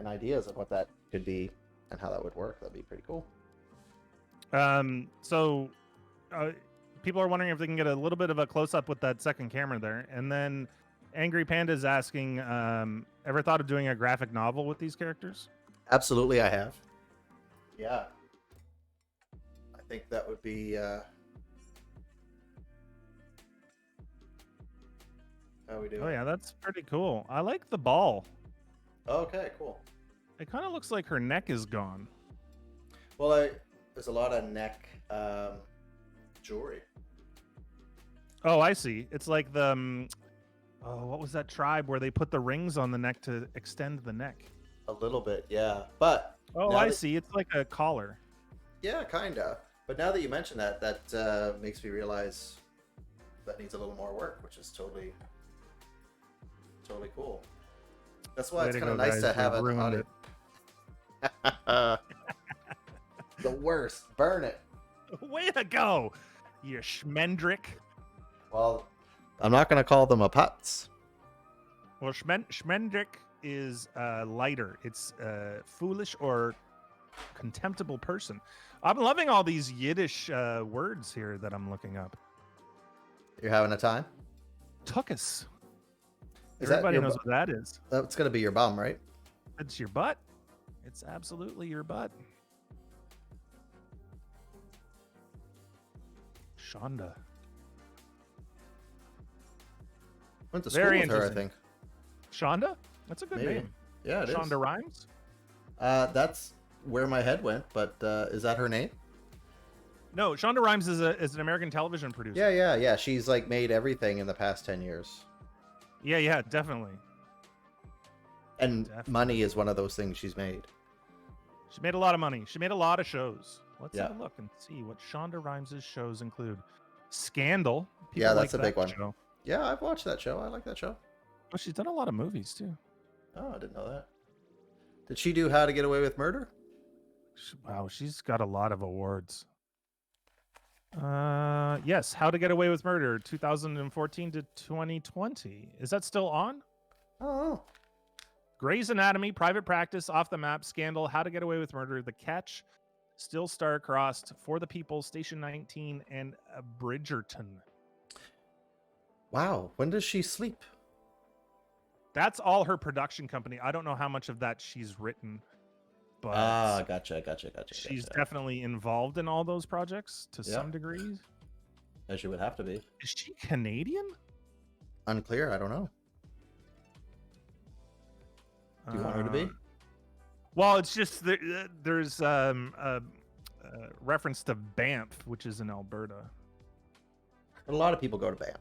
ideas of what that could be and how that would work. That'd be pretty cool.
So people are wondering if they can get a little bit of a close up with that second camera there. And then Angry Panda is asking, ever thought of doing a graphic novel with these characters?
Absolutely, I have. Yeah. I think that would be how we do.
Oh yeah, that's pretty cool. I like the ball.
Okay, cool.
It kind of looks like her neck is gone.
Well, there's a lot of neck jewelry.
Oh, I see. It's like the Oh, what was that tribe where they put the rings on the neck to extend the neck?
A little bit, yeah. But
Oh,
now
I
that
see. It's like a collar.
yeah, kinda. But now that you mention that, that makes me realize that needs a little more work, which is totally cool. That's why
Way
it's
to
kind of
go,
nice
guys.
to
We've
have an
ruined
audio.
it.
The worst. Burn it.
Way to go, you schmendrick.
Well, I'm not gonna call them a putz.
Well, schmendrick is lighter. It's foolish or contemptible person. I'm loving all these Yiddish words here that I'm looking up.
You're having a time.
Tuchus.
Is that
Everybody
your?
knows what that is.
That's gonna be your bum, right?
It's your butt. It's absolutely your butt. Shonda.
Went to school
Very
with her, I
interesting.
think.
Shonda? That's a good
Maybe.
name.
Yeah, it is.
Shonda Rhimes?
That's where my head went, but is that her name?
No, Shonda Rhimes is an American television producer.
Yeah. She's like made everything in the past 10 years.
Yeah, definitely.
And
Definitely.
money is one of those things she's made.
She made a lot of money. She made a lot of shows. Let's
Yeah.
have a look and see what Shonda Rhimes' shows include. Scandal. People
Yeah, that's
like
a big
that
one.
show.
Yeah, I've watched that show. I like that show.
Oh, she's done a lot of movies too.
Oh, I didn't know that. Did she do How to Get Away with Murder?
Wow, she's got a lot of awards. Yes, How to Get Away with Murder, 2014 to 2020. Is that still on?
Oh,
Grey's Anatomy, Private Practice, Off the Map, Scandal, How to Get Away with Murder, The Catch, Still Star-Crossed, For the People, Station 19, and Bridgerton.
wow. When does she sleep?
That's all her production company. I don't know how much of that she's written, but
Gotcha.
she's definitely involved in all those projects to some degree.
As she would have to be.
Is she Canadian?
Unclear. I don't know. Do you want her to be?
Well, it's just there's a reference to Banff, which is in Alberta.
But a lot of people go to Banff.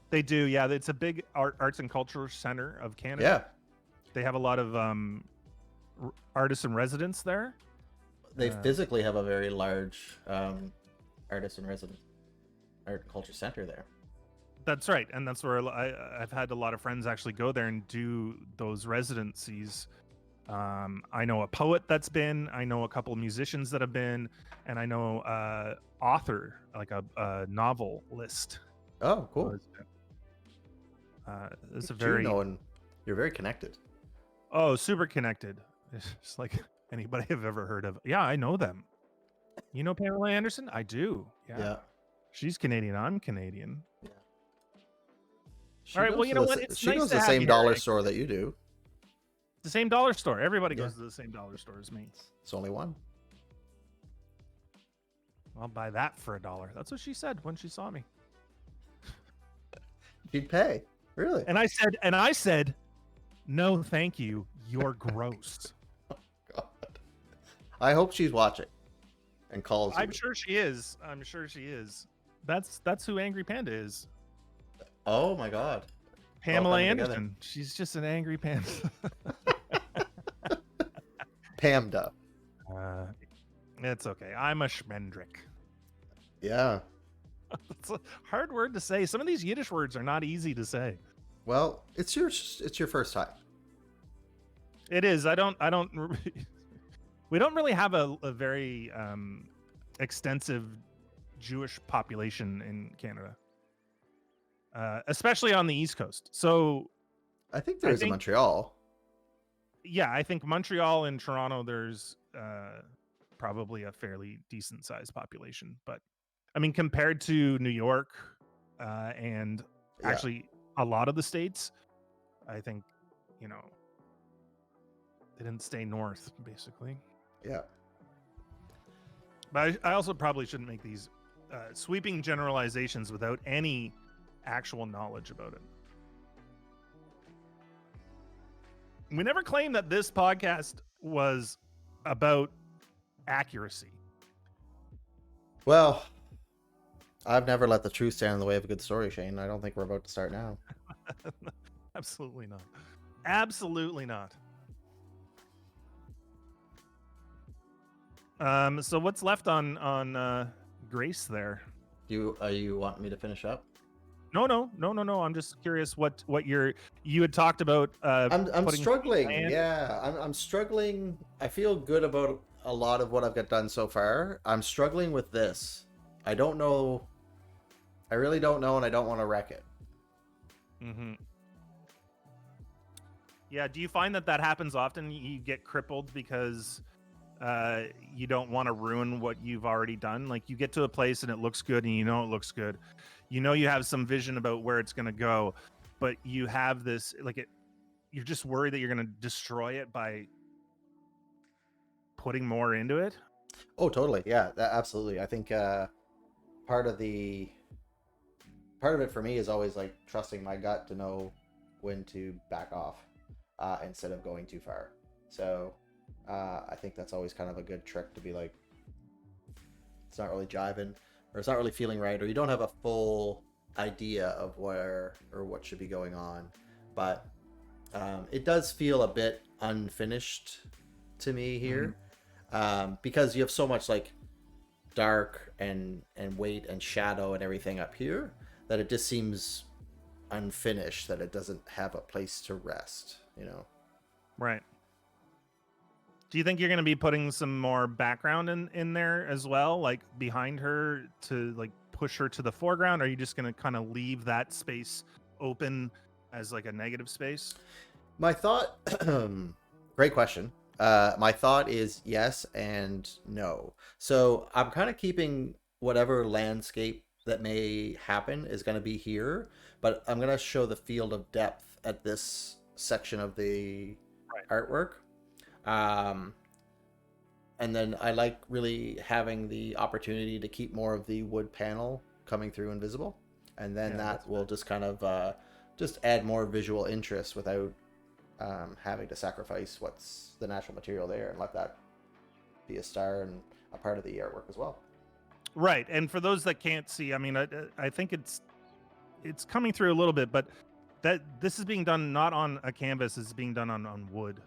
They do, yeah. It's a big arts and culture center of Canada.
Yeah.
They have a lot of artists in residence there.
They physically have a very large artist in residence art and culture center there.
That's right, and that's where I've had a lot of friends actually go there and do those residencies. I know a poet that's been, I know a couple of musicians that have been, and I know author, like a novelist.
Oh, cool.
It's a very
you're very connected.
Oh, super connected. It's just like anybody I've ever heard of. Yeah, I know them. You know Pamela Anderson? I do. Yeah. She's Canadian. I'm Canadian.
Yeah.
All right. Well, you know what? It's
she
nice
goes
to
to the
have
same
you
dollar
here.
store that you do.
The same dollar store. Everybody goes to the same dollar store as me.
It's only one.
I'll buy that for $1. That's what she said when she saw me.
She'd pay. Really?
And I said, no, thank you. You're gross.
Oh, God. I hope she's watching and calls you.
I'm sure she is. That's who Angry Panda is.
Oh my God.
Pamela Anderson. She's just an angry panda.
Pamda.
It's okay. I'm a schmendrick.
Yeah.
It's a hard word to say. Some of these Yiddish words are not easy to say.
Well, it's your first time.
It is. We don't really have a very extensive Jewish population in Canada, especially on the East Coast. So
I think there is in Montreal.
Yeah, I think Montreal and Toronto, there's probably a fairly decent sized population. But I mean, compared to New York and actually a lot of the states, I think, they didn't stay north, basically.
Yeah.
But I also probably shouldn't make these sweeping generalizations without any actual knowledge about it. We never claimed that this podcast was about accuracy.
Well, I've never let the truth stand in the way of a good story, Shane. I don't think we're about to start now.
Absolutely not. Absolutely not. So what's left on Grace there?
You want me to finish up?
No, no, no, no, no. I'm just curious what you had talked about
I'm
putting some
struggling.
land.
Yeah, I'm struggling. I feel good about a lot of what I've got done so far. I'm struggling with this. I don't know. I really don't know, and I don't want to wreck it.
Hmm. Yeah. Do you find that happens often? You get crippled because you don't want to ruin what you've already done. Like you get to a place and it looks good, and you know it looks good. You know you have some vision about where it's going to go, but you have this like it. You're just worried that you're going to destroy it by putting more into it.
Oh, totally. Yeah, absolutely. I think part of the part of it for me is always like trusting my gut to know when to back off instead of going too far. So I think that's always kind of a good trick to be like, it's not really jiving, or it's not really feeling right, or you don't have a full idea of where or what should be going on. But it does feel a bit unfinished to me
Mm-hmm.
here, because you have so much like dark and weight and shadow and everything up here that it just seems unfinished, that it doesn't have a place to rest, you know.
Right. Do you think you're going to be putting some more background in there as well, like behind her to like push her to the foreground? Or are you just going to kind of leave that space open as like a negative space?
My thought, great question. My thought is yes and no. So I'm kind of keeping whatever landscape that may happen is going to be here, but I'm going to show the field of depth at this section of the
Right.
artwork. Um, and then I like really having the opportunity to keep more of the wood panel coming through invisible, and then
Yeah,
that
that's
will
fair.
just kind of just add more visual interest without having to sacrifice what's the natural material there, and let that be a star and a part of the artwork as well.
Right. And for those that can't see, I mean, I think it's coming through a little bit, but that this is being done not on a canvas, it's being done on wood.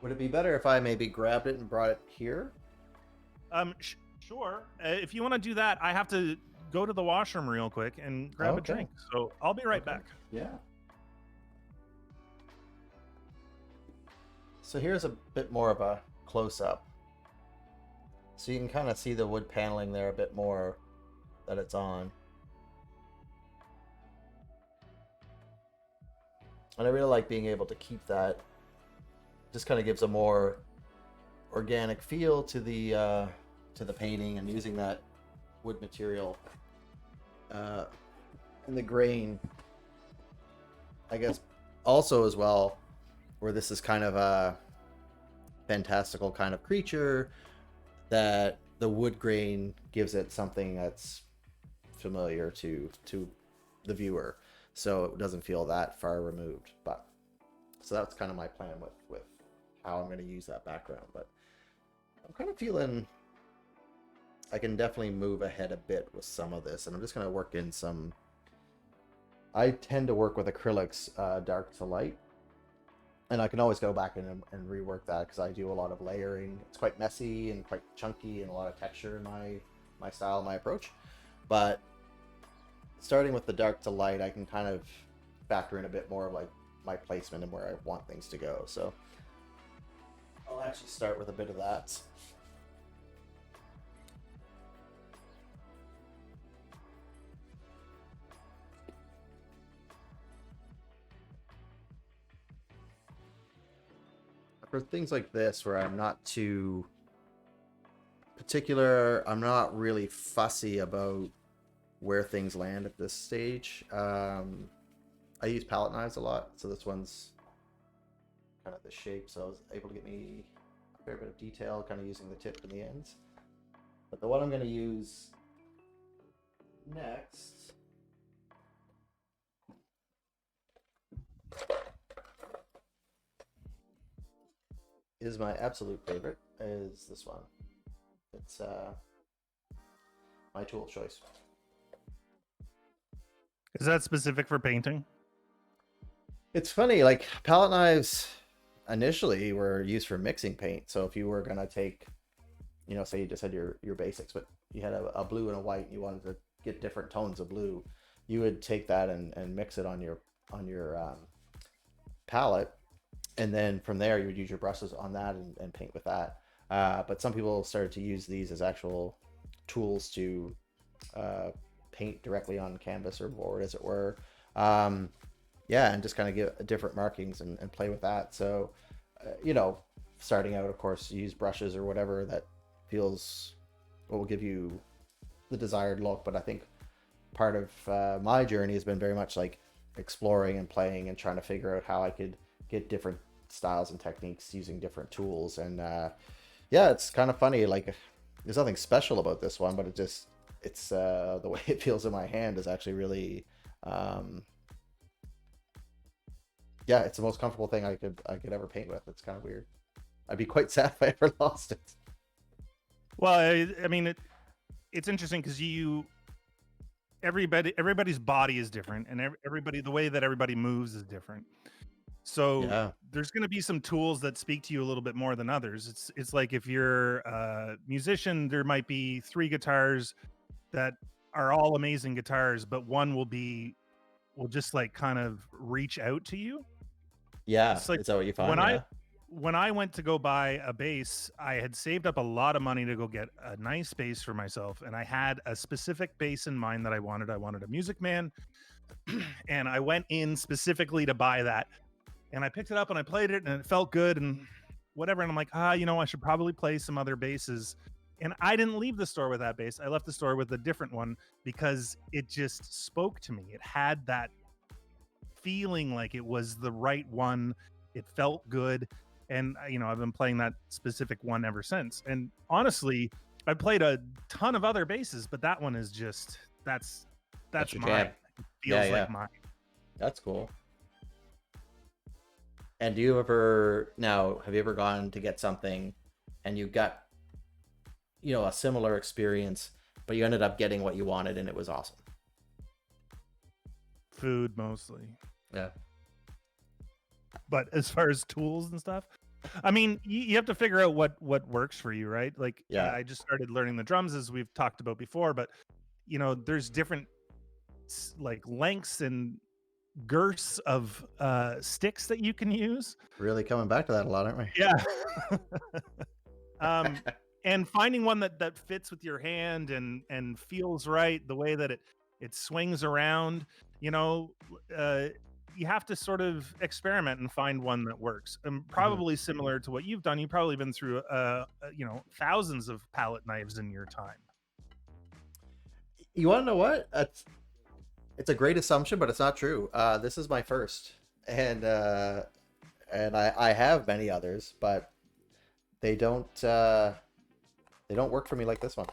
Would it be better if I maybe grabbed it and brought it here?
Sure. If you want to do that, I have to go to the washroom real quick and grab a
Okay.
drink. So I'll be right
Okay.
back.
Yeah. So here's a bit more of a close up. So you can kind of see the wood paneling there a bit more that it's on. And I really like being able to keep that. Just kind of gives a more organic feel to the painting, and using that wood material uh, in the grain, I guess, also as well, where this is kind of a fantastical kind of creature, that the wood grain gives it something that's familiar to the viewer, so it doesn't feel that far removed. But so that's kind of my plan with how I'm going to use that background. But I'm kind of feeling I can definitely move ahead a bit with some of this, and I'm just going to work in some. I tend to work with acrylics, dark to light, and I can always go back in and rework that because I do a lot of layering. It's quite messy and quite chunky, and a lot of texture in my style, my approach. But starting with the dark to light, I can kind of factor in a bit more of like my placement and where I want things to go. So I'll actually start with a bit of that. For things like this where I'm not too particular, I'm not really fussy about where things land at this stage. I use palette knives a lot, so this one's kind of the shape, so I was able to get me a fair bit of detail, kind of using the tip and the ends. But the one I'm going to use next is my absolute favorite, is this one. It's my tool of choice.
Is that specific for painting?
It's funny, like palette knives initially were used for mixing paint. So if you were gonna take, say you just had your basics, but you had a blue and a white, and you wanted to get different tones of blue, you would take that and mix it on your palette, and then from there you would use your brushes on that and paint with that. But some people started to use these as actual tools to uh, paint directly on canvas or board, as it were. Um, yeah, and just kind of get different markings and play with that. So, starting out, of course, you use brushes or whatever that feels what will give you the desired look. But I think part of my journey has been very much like exploring and playing and trying to figure out how I could get different styles and techniques using different tools. And yeah, it's kind of funny. Like, there's nothing special about this one, but it's the way it feels in my hand is actually really, um, yeah, it's the most comfortable thing I could ever paint with. It's kind of weird. I'd be quite sad if I ever lost it.
Well, I mean, it's interesting because everybody's body is different, and everybody the way that everybody moves is different. So
Yeah,
there's going to be some tools that speak to you a little bit more than others. It's like if you're a musician, there might be three guitars that are all amazing guitars, but one will just like kind of reach out to you.
yeah.
It's like
Is that what you
when
find?
I
Yeah,
when I went to go buy a bass, I had saved up a lot of money to go get a nice bass for myself, and I had a specific bass in mind that I wanted. I wanted a Music Man, and I went in specifically to buy that. And I picked it up and I played it, and it felt good and whatever. And I'm like, I should probably play some other basses. And I didn't leave the store with that bass. I left the store with a different one because it just spoke to me. It had that feeling like it was the right one. It felt good. And, I've been playing that specific one ever since. And honestly, I played a ton of other basses, but that one is just,
that's
that's
your
mine.
jam.
It
Yeah,
feels like
yeah.
mine.
That's cool. And do you ever now have you ever gone to get something and you got, a similar experience, but you ended up getting what you wanted and it was awesome?
Food mostly.
Yeah.
But as far as tools and stuff, I mean, you have to figure out what works for you, right? Like
Yeah.
I just started learning the drums as we've talked about before, but there's different like lengths and girths of sticks that you can use.
Really coming back to that a lot, aren't we?
Yeah. um and finding one that fits with your hand and feels right, the way that it swings around, you know, uh you have to sort of experiment and find one that works. And
Hmm.
probably similar to what you've done, you've probably been through thousands of palette knives in your time.
You want to know what? It's a great assumption, but it's not true. This is my first, and I have many others, but they don't work for me like this one.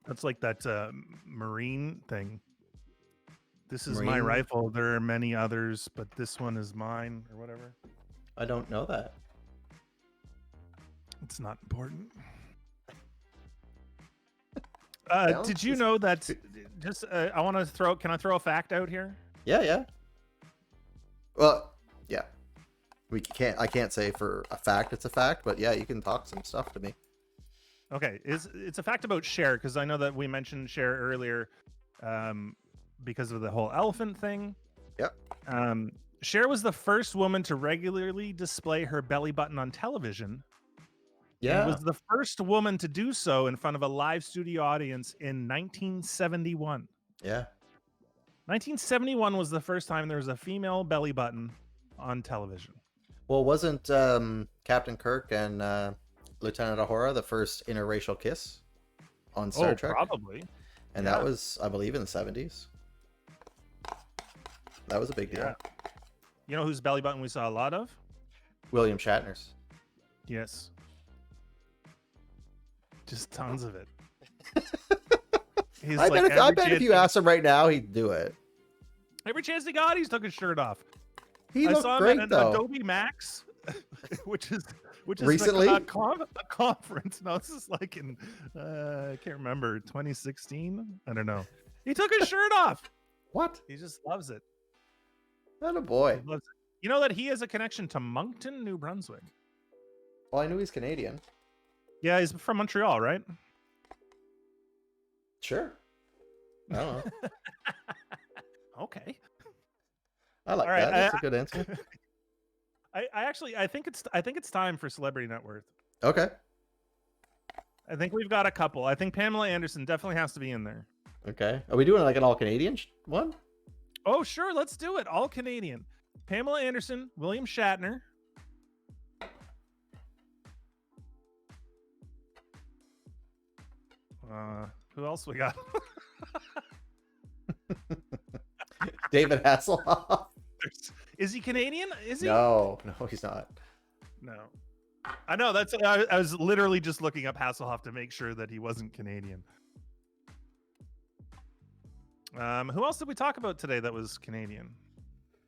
That's like that marine thing. This is my
Marine.
rifle. There are many others, but this one is mine, or whatever.
I don't know that.
It's not important. Did you
Sounds.
know that? Just I want to throw. Can I throw a fact out here?
Yeah, yeah. Well, yeah. We can't. I can't say for a fact it's a fact, but yeah, you can talk some stuff to me.
Okay, it's a fact about Cher, because I know that we mentioned Cher earlier, um, because of the whole elephant thing.
Yep.
Cher was the first woman to regularly display her belly button on television, and was
Yeah.
the first woman to do so in front of a live studio audience in 1971.
Yeah.
1971 was the first time there was a female belly button on television.
Well, wasn't Captain Kirk and Lieutenant Uhura the first interracial kiss on Star
Oh,
Trek?
probably.
And that
Yeah.
was, I believe, in the 70s. That was a big
Yeah.
deal.
You know whose belly button we saw a lot of?
William Shatner's.
Yes. Just tons of it. He's
I
like
bet if you asked him right now, he'd do it.
every chance he got, he's took his shirt off.
He
I
looked
saw him
great
at an
though.
Adobe Max, which is
Recently?
a conference. No, this is like in I can't remember, 2016. I don't know. He took his shirt off.
What?
He just loves it.
Not a
He
boy.
loves it. You know that he has a connection to Moncton, New Brunswick.
Well, I knew he's Canadian.
Yeah, he's from Montreal, right?
Sure. I don't know.
Okay.
I
All
like
right.
that. That's a good answer.
I think it's time for celebrity net worth.
Okay.
I think we've got a couple. I think Pamela Anderson definitely has to be in there.
Okay. Are we doing like an all Canadian one?
Oh, sure, let's do it. All Canadian. Pamela Anderson, William Shatner. Who else we got?
David Hasselhoff.
Is he Canadian? Is he?
No, he's not.
No. I know that's. I was literally just looking up Hasselhoff to make sure that he wasn't Canadian. Who else did we talk about today that was Canadian?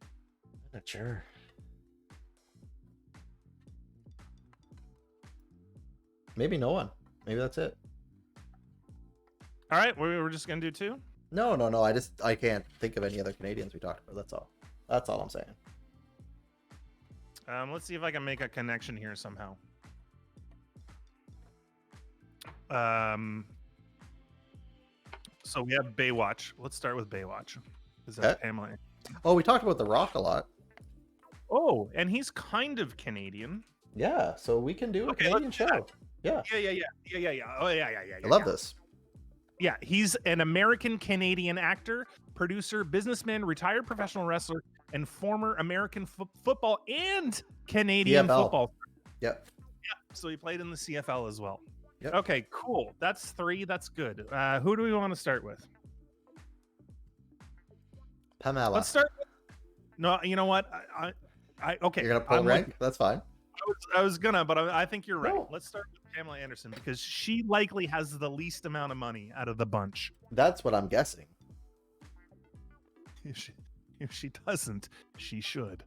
I'm not sure. Maybe no one. Maybe that's it.
All right, we're just gonna do two.
No. I can't think of any other Canadians we talked about. That's all. That's all I'm saying.
Let's see if I can make a connection here somehow. So we have Baywatch. Let's start with Baywatch. Is that
Okay.
Pamela?
Oh, we talked about The Rock a lot.
Oh, and he's kind of Canadian.
Yeah, so we can do a
Okay,
Canadian
let's do
show.
that.
Yeah.
Yeah. Oh yeah.
I love this.
Yeah, he's an American Canadian actor, producer, businessman, retired professional wrestler, and former American football and Canadian
CFL.
football.
Yep.
Yeah, so he played in the CFL as well.
Yep.
Okay, cool. That's three. That's good. Who do we want to start with?
Pamela.
Let's start. No, you know what? I okay.
You're gonna pull rank? That's fine.
I was gonna, but I think you're right.
No.
Let's start with Pamela Anderson because she likely has the least amount of money out of the bunch.
That's what I'm guessing.
If she doesn't, she should.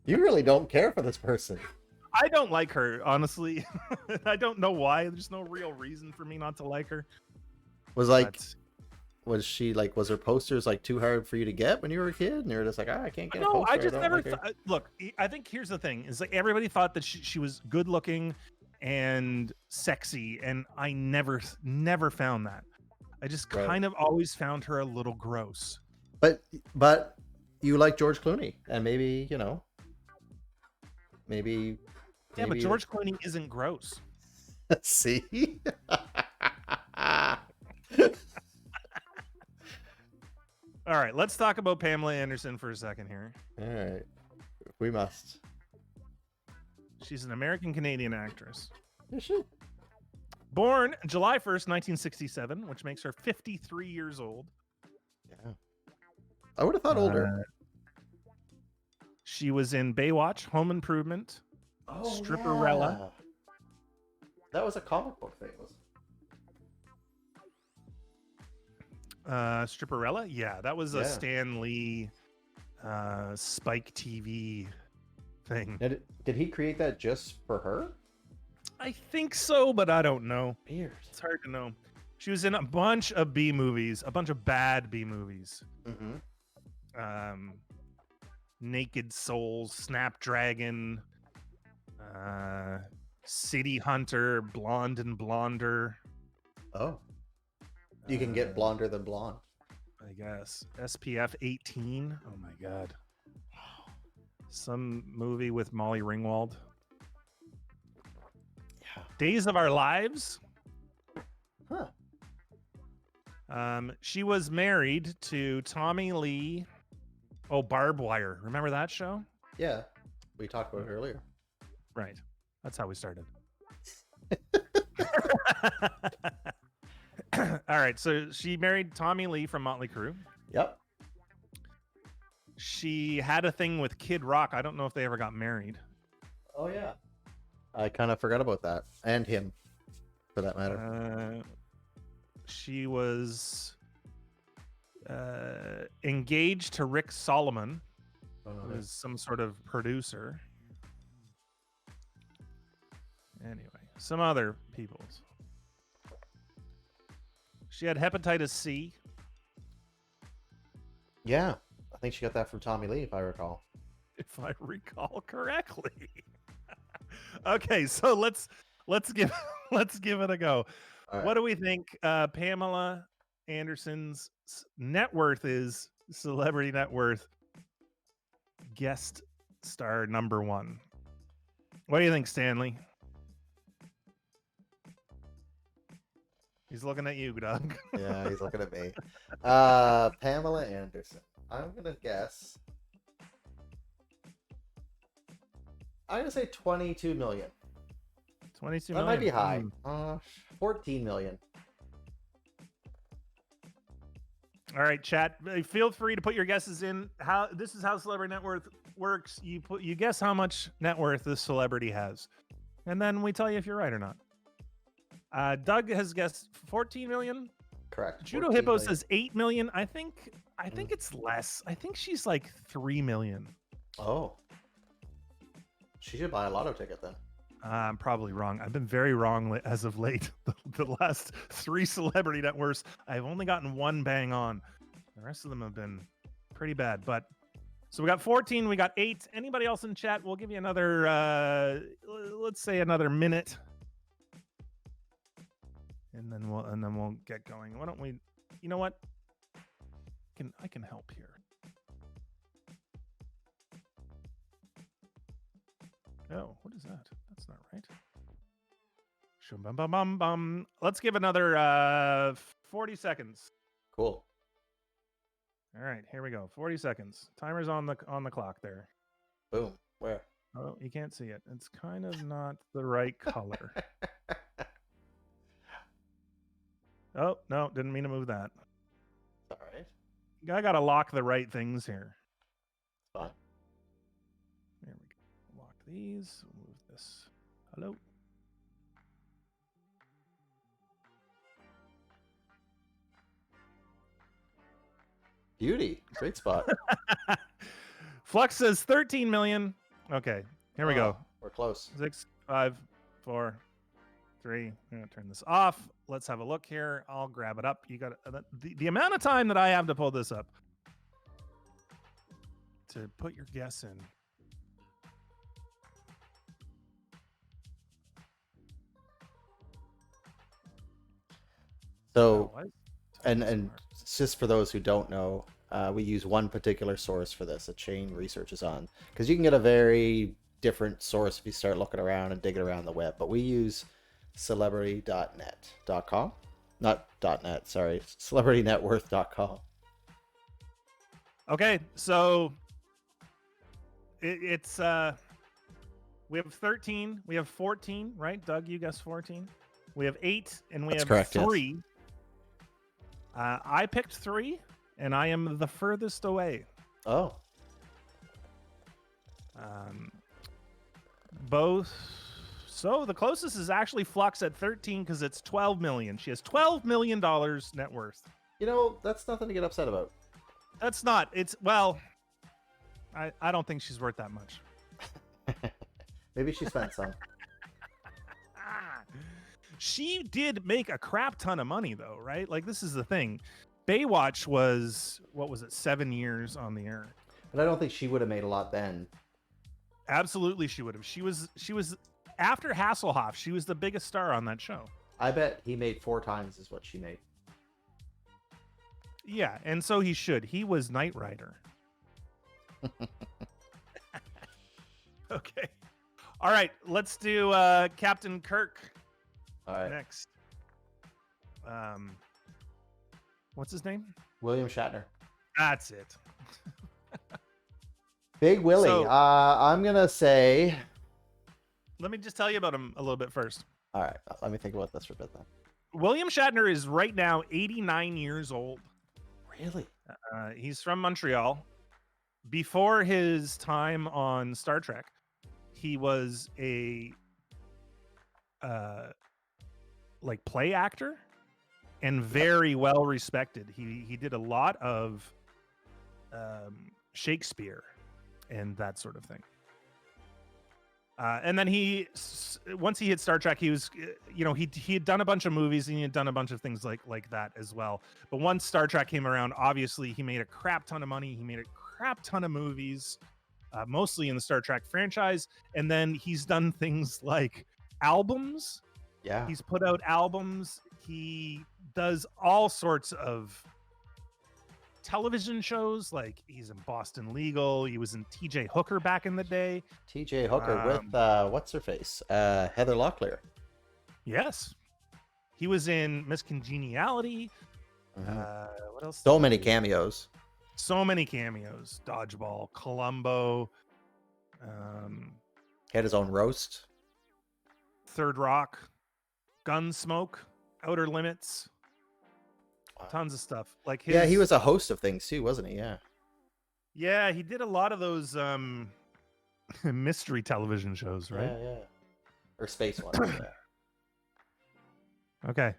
You really don't care for this person.
I don't like her, honestly. I don't know why. There's no real reason for me not to like her.
Was like,
But-
was her posters like too hard for you to get when you were a kid? And you were just like, I can't get a
No,
poster.
I just
don't
never
like her."
look. I think here's the thing: is like everybody thought that she was good looking and sexy, and I never found that. I just
Right.
kind of always found her a little gross.
But you like George Clooney, and maybe maybe.
Yeah, but George Clooney isn't gross.
See.
All right, let's talk about Pamela Anderson for a second here.
All right, we must.
She's an American Canadian actress.
Is she?
Born July 1st, 1967, which makes her 53 years old.
Yeah. I would have thought older.
She was in Baywatch, Home Improvement, Stripperella.
Yeah. That was a comic book thing, wasn't
Stripperella? Yeah, that was a
Yeah.
Stan Lee Spike TV thing.
it? Did he create that just for her?
I think so, but I don't know.
Weird.
It's hard to know. She was in a bunch of B movies, a bunch of bad B movies.
Mm-hmm.
Naked Souls, Snapdragon, City Hunter, Blonde and Blonder,
Oh. You can get blonder than blonde.
I guess. SPF 18. Oh my god. Some movie with Molly Ringwald.
Yeah.
Days of Our Lives.
Huh.
She was married to Tommy Lee. Oh, Barbed Wire. Remember that show?
Yeah. We talked about it earlier.
Right. That's how we started. All right. So she married Tommy Lee from Motley Crue.
Yep.
She had a thing with Kid Rock. I don't know if they ever got married.
Oh yeah. I kind of forgot about that, and him, for that matter.
She was engaged to Rick Solomon, who was some sort of producer. Anyway, some other people's. She had hepatitis C.
Yeah, I think she got that from Tommy Lee, if I recall.
if I recall correctly. Okay, so let's give let's give it a go.
All right.
What do we think Pamela Anderson's net worth is? Celebrity net worth, guest star number one. What do you think, Stanley? He's looking at you, Doug.
Yeah, he's looking at me. Pamela Anderson. I'm gonna guess. I'm gonna say 22 million.
22
That might
million.
be high. 14 million.
All right, chat. Feel free to put your guesses in. How this is how celebrity net worth works. You guess how much net worth this celebrity has, and then we tell you if you're right or not. Doug has guessed 14 million.
Correct.
Judo
14
Hippo
million.
says 8 million. I think it's less. I think she's like 3 million.
Oh. She should buy a lotto ticket then.
I'm probably wrong. I've been very wrong as of late. The last 3 celebrity net worths, I've only gotten one bang on. The rest of them have been pretty bad. But so we got 14, we got 8. Anybody else in chat? We'll give you another let's say another minute. And then we'll get going. Why don't we, you know what? I can help here. Oh, what is that? That's not right. Bum bum bum bum. Let's give another 40 seconds.
Cool.
All right, here we go. 40 seconds. Timer's on the clock there.
Boom. Where?
Oh, you can't see it. It's kind of not the right color. Oh, no, didn't mean to move that.
All right.
I gotta lock the right things here.
Fine.
There we go. Lock these. Move this. Hello.
Beauty. Great spot.
Flux says 13 million. Okay, here we go.
We're close.
6, 5, 4, 3. I'm gonna turn this off. Let's have a look here. I'll grab it up. You got the amount of time that I have to pull this up to put your guess in.
So, and just for those who don't know, we use one particular source for this. A chain research is on, because you can get a very different source if you start looking around and digging around the web. But we use celebrity.net.com, not .net. Sorry, celebritynetworth.com.
Okay, so it's we have 13, we have 14, right? Doug, you guessed 14. We have 8, and we
That's
have
correct,
3.
Yes.
I picked 3, and I am the furthest away.
Oh.
Both. So the closest is actually Flux at 13 because it's 12 million. She has $12 million net worth.
You know, that's nothing to get upset about.
That's not. It's, well, I don't think she's worth that much.
Maybe she spent some.
She did make a crap ton of money, though, right? Like, this is the thing. Baywatch was, what was it, 7 years on the air.
But I don't think she would have made a lot then.
Absolutely, she would have. She was after Hasselhoff. She was the biggest star on that show.
I bet he made 4 times as what she made.
Yeah, and so he should. He was Knight Rider. Okay. All right, let's do Captain Kirk.
All right.
Next. What's his name?
William Shatner.
That's it.
Big Willie.
So,
I'm going to say...
Let me just tell you about him a little bit first.
All right. Let me think about this for a bit then.
William Shatner is right now 89 years old.
Really?
He's from Montreal. Before his time on Star Trek, he was a like play actor and very well respected. He did a lot of Shakespeare and that sort of thing. And then once he hit Star Trek, he was, he had done a bunch of movies and he had done a bunch of things like that as well. But once Star Trek came around, obviously he made a crap ton of money. He made a crap ton of movies, mostly in the Star Trek franchise. And then he's done things like albums.
Yeah.
He's put out albums. He does all sorts of television shows, like he's in Boston Legal. He was in TJ Hooker back in the day.
TJ Hooker with what's her face? Heather Locklear.
Yes. He was in Miss Congeniality.
Mm-hmm.
What else?
So many cameos.
So many cameos. Dodgeball, Columbo.
He had his own roast.
Third Rock, Gunsmoke, Outer Limits.
Wow.
Tons of stuff. Like
he was a host of things too, wasn't he? Yeah.
Yeah, he did a lot of those mystery television shows, right?
Yeah. Or space ones. Yeah.
Okay.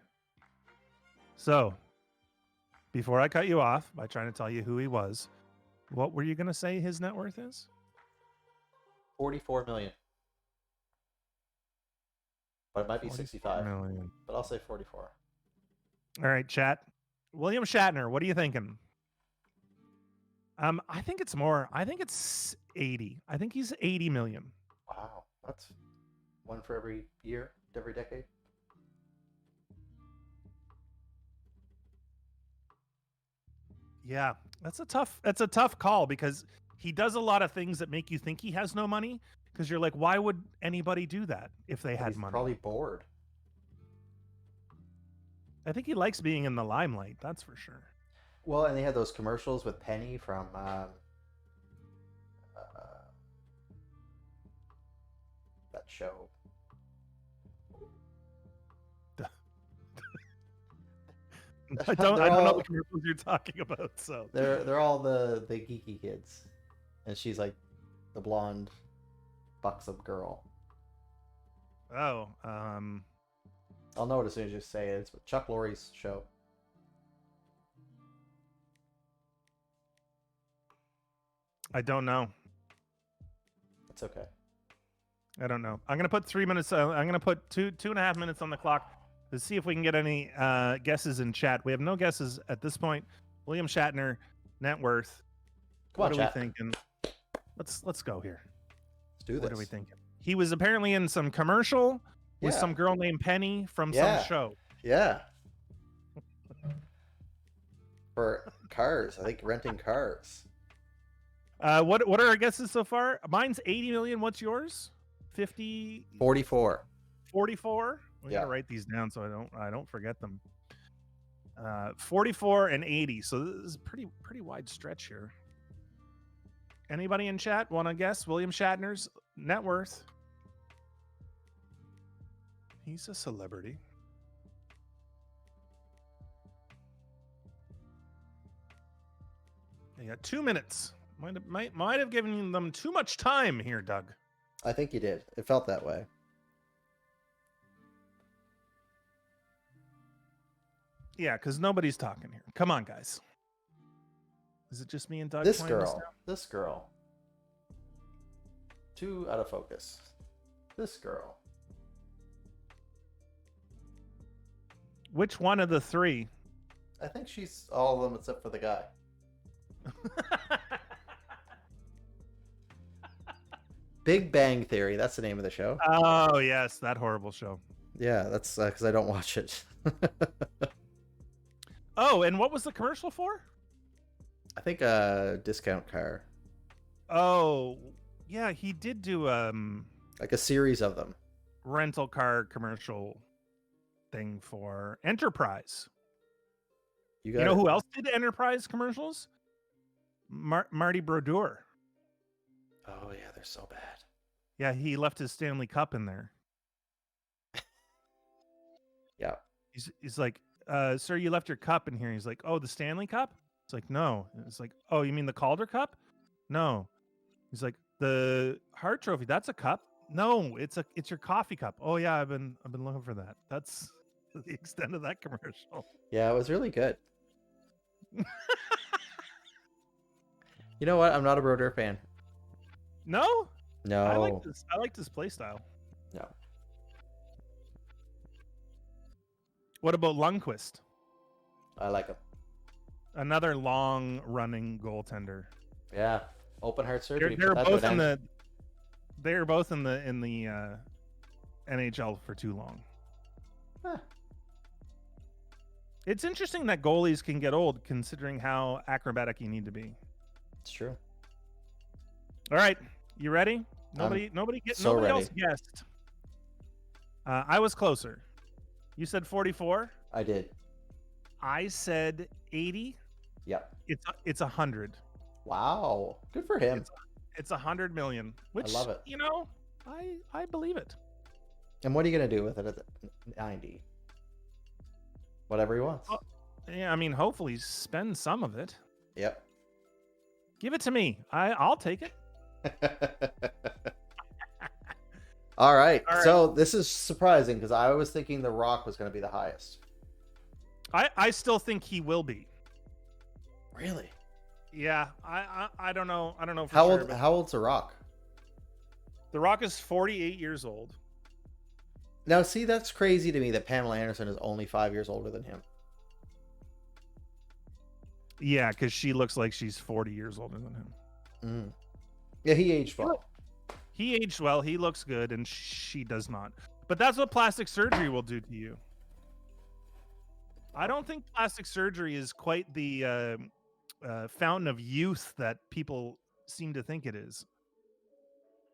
So, before I cut you off by trying to tell you who he was, what were you going to say his net worth is?
44 million. But it might be 65
million.
But I'll say 44.
All right, chat. William Shatner, what are you thinking? I think it's more. I think it's 80. I think he's 80 million.
Wow. That's one for every year, every decade.
Yeah, that's a tough call because he does a lot of things that make you think he has no money, because you're like, why would anybody do that if they had money?
Probably bored.
I think he likes being in the limelight, that's for sure.
Well, and they had those commercials with Penny from that show.
I don't know the commercials you're talking about. So
they're all the geeky kids, and she's like the blonde, buxom girl.
Oh,
I'll know it as soon as you say it. It's Chuck Lorre's show.
I don't know.
It's okay.
I don't know. I'm gonna put 3 minutes. I'm gonna put 2.5 minutes on the clock to see if we can get any guesses in chat. We have no guesses at this point. William Shatner, net worth. What are we thinking? Let's go here.
Let's do this.
What are we thinking? He was apparently in some commercial with some girl named Penny from some show.
Yeah. For cars, I think renting cars.
What are our guesses so far? Mine's 80 million. What's yours? 50.
44.
44. We gotta write these down so I don't forget them. 44 and 80. So this is a pretty wide stretch here. Anybody in chat want to guess William Shatner's net worth? He's a celebrity. You got 2 minutes. Might have given them too much time here, Doug.
I think you did. It felt that way.
Yeah, because nobody's talking here. Come on, guys. Is it just me and Doug?
This girl. Too out of focus. This girl.
Which one of the three?
I think she's all of them except for the guy. Big Bang Theory. That's the name of the show.
Oh, yes. That horrible show.
Yeah, that's because I don't watch it.
Oh, and what was the commercial for?
I think a discount car.
Oh, yeah. He did do
like a series of them.
Rental car commercial thing for Enterprise. You know who else did Enterprise commercials? Marty Brodeur.
Oh yeah, they're so bad.
Yeah, he left his Stanley Cup in there.
Yeah.
He's like, sir, you left your cup in here. He's like, oh, the Stanley Cup? It's like, no. It's like, oh, you mean the Calder Cup? No. He's like, the Hart Trophy, that's a cup? No, it's your coffee cup. Oh yeah, I've been looking for that. That's the extent of that commercial.
Yeah, it was really good. You know what? I'm not a Brodeur fan.
No?
No,
I liked his play style.
no.
What about Lundqvist?
I like him.
Another long running goaltender.
Yeah, open heart
They're
surgery. Put
they're
that to an
both in
end.
the they're both in the NHL for too long.
Huh,
It's interesting that goalies can get old, considering how acrobatic you need to be.
it's true.
All right, you ready?
I'm so
Nobody else
ready.
guessed. I was closer. You said 44.
I did.
I said 80.
Yep.
It's 100.
Wow. Good for him.
It's 100 million,
I
which
love it.
I believe it.
And what are you gonna do with it at the 90? Whatever he wants.
Oh, yeah, I mean, hopefully spend some of it.
Yep.
Give it to me. I'll take it.
All right.
All right.
So this is surprising because I was thinking The Rock was going to be the highest.
I still think he will be.
Really?
Yeah, I don't know. I don't know for
How
sure.
old? How old's The Rock?
The Rock is 48 years old.
Now, see, that's crazy to me that Pamela Anderson is only 5 years older than him.
Yeah, because she looks like she's 40 years older than him.
Mm. Yeah, he aged well.
He aged well. He looks good, and she does not. But that's what plastic surgery will do to you. I don't think plastic surgery is quite the fountain of youth that people seem to think it is.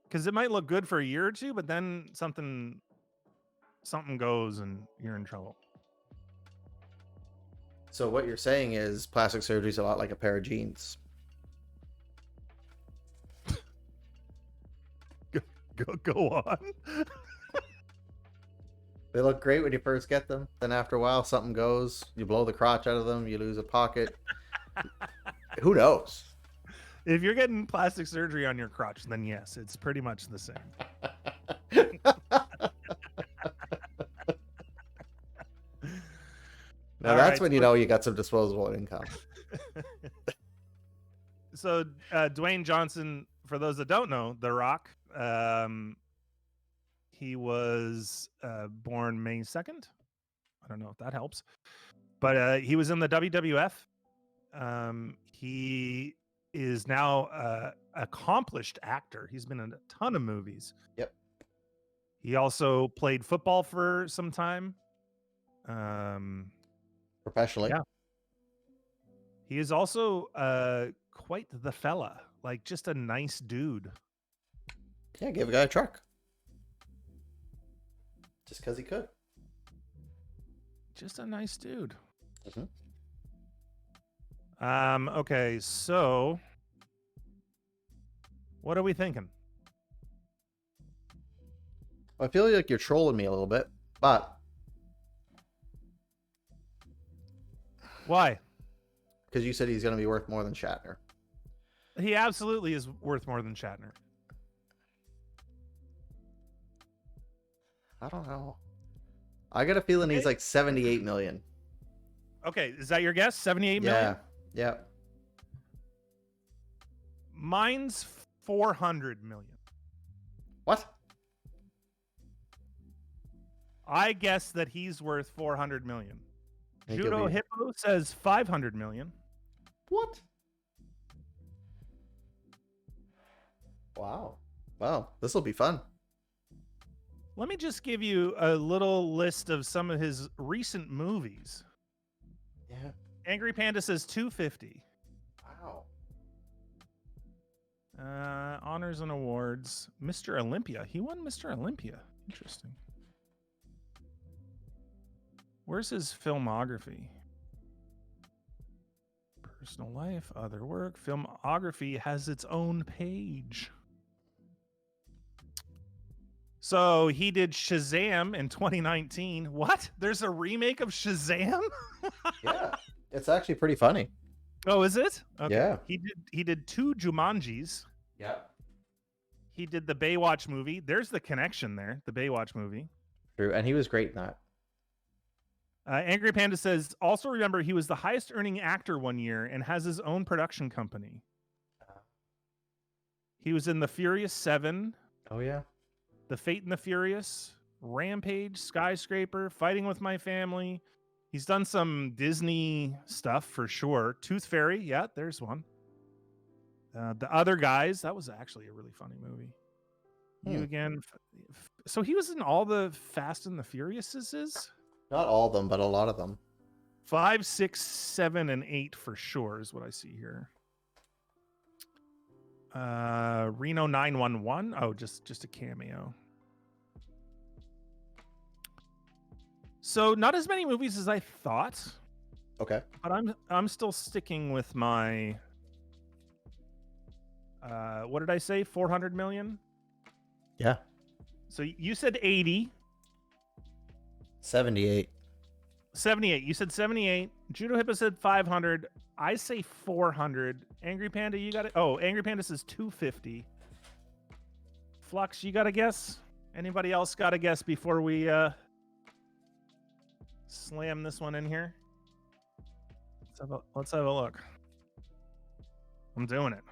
Because it might look good for a year or two, but then something goes and you're in trouble.
So what you're saying is plastic surgery is a lot like a pair of jeans.
Go on.
They look great when you first get them. Then after a while, something goes. You blow the crotch out of them. You lose a pocket. Who knows?
If you're getting plastic surgery on your crotch, then yes, it's pretty much the same.
Now that's when you know you got some disposable income.
So Dwayne Johnson, for those that don't know, The Rock, he was born May 2nd. I don't know if that helps, but he was in the WWF. He is now accomplished actor. He's been in a ton of movies.
Yep.
He also played football for some time.
Professionally.
Yeah. He is also quite the fella, like just a nice dude.
Yeah, give a guy a truck. Just because he could.
Just a nice dude.
Mm-hmm.
Okay, so what are we thinking?
I feel like you're trolling me a little bit, but
Why?
because you said he's going to be worth more than Shatner.
He absolutely is worth more than Shatner.
I don't know. I got a feeling he's like 78 million.
Okay, is that your guess? 78 million?
Yeah.
Mine's 400 million.
What?
I guess that he's worth 400 million.
Think
Judo
he'll be-
Hippo says 500 million.
What? Wow. Wow. This will be fun.
Let me just give you a little list of some of his recent movies.
Yeah.
Angry Panda says 250.
Wow.
Honors and awards. Mr. Olympia. He won Mr. Olympia. Interesting. Where's his filmography? Personal life, other work. Filmography has its own page. So he did Shazam in 2019. What? There's a remake of Shazam?
Yeah. It's actually pretty funny.
Oh, is it? Okay.
Yeah.
He did 2 Jumanjis.
Yep.
He did the Baywatch movie. There's the connection there, the Baywatch movie.
True. And he was great in that.
Angry Panda says, also remember he was the highest earning actor one year and has his own production company. He was in The Furious 7,
Oh yeah.
The Fate and the Furious, Rampage, Skyscraper, Fighting with My Family. He's done some Disney stuff for sure. Tooth Fairy, yeah, there's one. The Other Guys, that was actually a really funny movie. You
Hmm.
again. So he was in all the Fast and the Furiouses.
Not all of them, but a lot of them.
5, 6, 7, and 8 for sure is what I see here. Reno 911. Oh, just a cameo. So not as many movies as I thought,
Okay.
but I'm still sticking with my what did I say? 400 million?
Yeah.
So you said 80,
78.
78. You said 78. Judo Hippo said 500. I say 400. Angry Panda, you got it. Oh, Angry Panda says 250. Flux, you got a guess? Anybody else got a guess before we slam this one in here? Let's have a look. I'm doing it.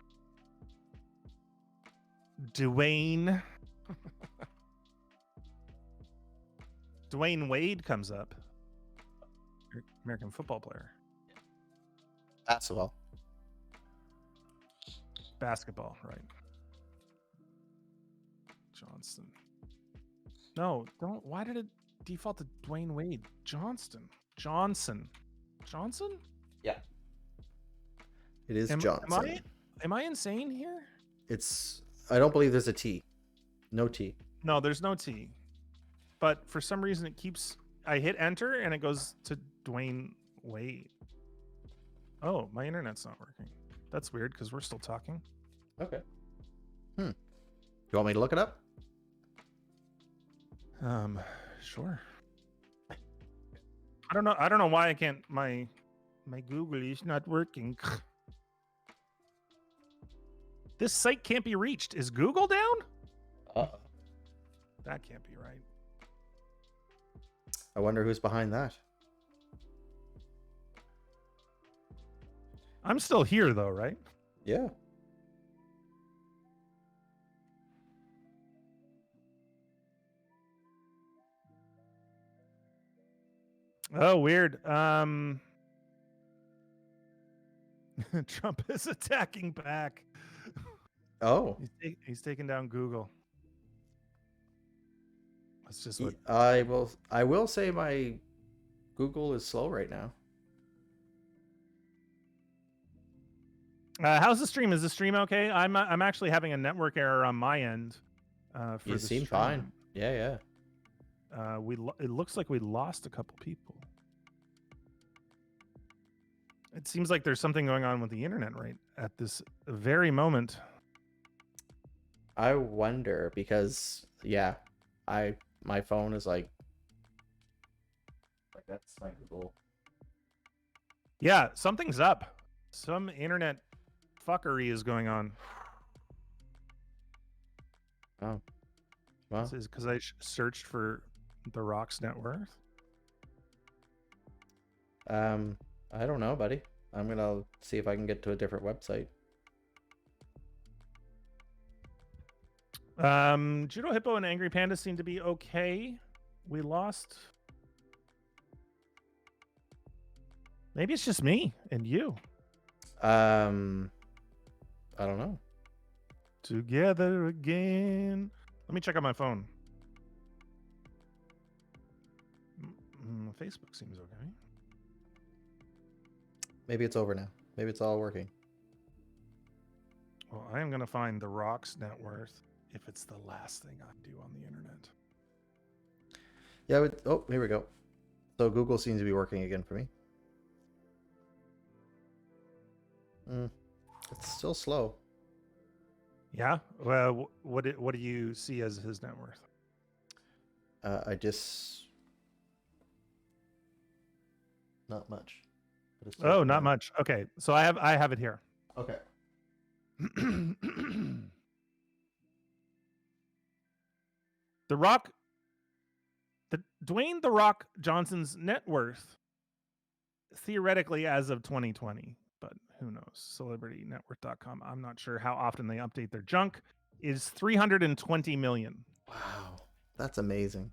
Dwayne. Dwayne Wade comes up. American football player.
Basketball.
Basketball, right. Johnston. No, don't. Why did it default to Dwayne Wade? Johnson. Johnson. Johnson?
Yeah. It is
Am
Johnson.
am I insane here?
It's. I don't believe there's a T. No T.
No, there's no T. But for some reason it keeps. I hit enter and it goes to Dwayne Wade. Oh, my internet's not working. That's weird because we're still talking.
Okay. You want me to look it up?
Sure. I don't know why I can't. My Google is not working. This site can't be reached. Is Google down? That can't be right.
I wonder who's behind that.
I'm still here though, right?
Yeah.
Oh, weird. Trump is attacking back.
Oh.
He's taking down Google. That's just what
I will say my Google is slow right now.
how's the stream? Is the stream okay? I'm actually having a network error on my end. For
You
the
seem
stream.
fine. Yeah.
It looks like we lost a couple people. It seems like there's something going on with the internet right at this very moment.
I wonder because my phone is like that's my Google.
Yeah, something's up. Some internet fuckery is going on.
Oh, well.
This is because I searched for The Rock's net worth.
I don't know, buddy. I'm gonna see if I can get to a different website.
Judo Hippo and Angry Panda seem to be okay. We lost. Maybe it's just me and you.
I don't know.
Together again. Let me check out my phone. Facebook seems okay.
Maybe it's over now. Maybe it's all working.
Well, I am going to find The Rock's net worth if it's the last thing I do on the internet.
Yeah, oh, here we go. So Google seems to be working again for me. It's still slow.
Yeah? Well, what do you see as his net worth?
I just... Not much.
Oh, not much. Okay, so I have it here.
Okay.
The Rock, Dwayne The Rock Johnson's net worth, theoretically as of 2020, but who knows? CelebrityNetworth.com. I'm not sure how often they update their junk. is 320 million.
Wow, that's amazing.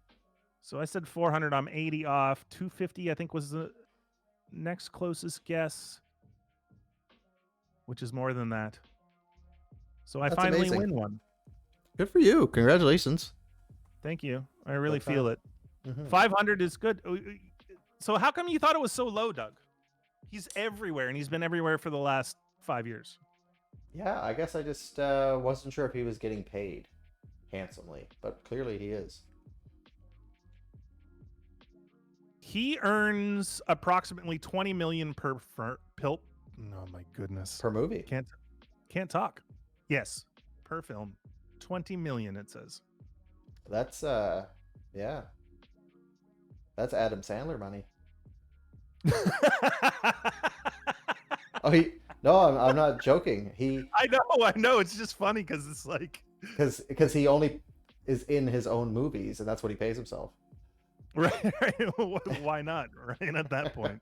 So I said 400. I'm 80 off. 250, I think, was the next closest guess, which is more than that. So I
That's
finally
amazing.
win one.
Good for you. Congratulations.
Thank you. I really
About time.
feel it.
Hmm.
500 is good. So how come you thought it was so low, Doug? He's everywhere, and he's been everywhere for the last 5 years.
Yeah, I guess I just wasn't sure if he was getting paid handsomely, but clearly he is.
He earns approximately 20 million per pilt. Oh my goodness.
Per movie.
Can't talk. Yes, per film. 20 million it says.
That's yeah. That's Adam Sandler money. Oh, he no, I'm not joking. He
I know. It's just funny because it's like,
because he only is in his own movies, and that's what he pays himself.
right? Why not? Right at that point.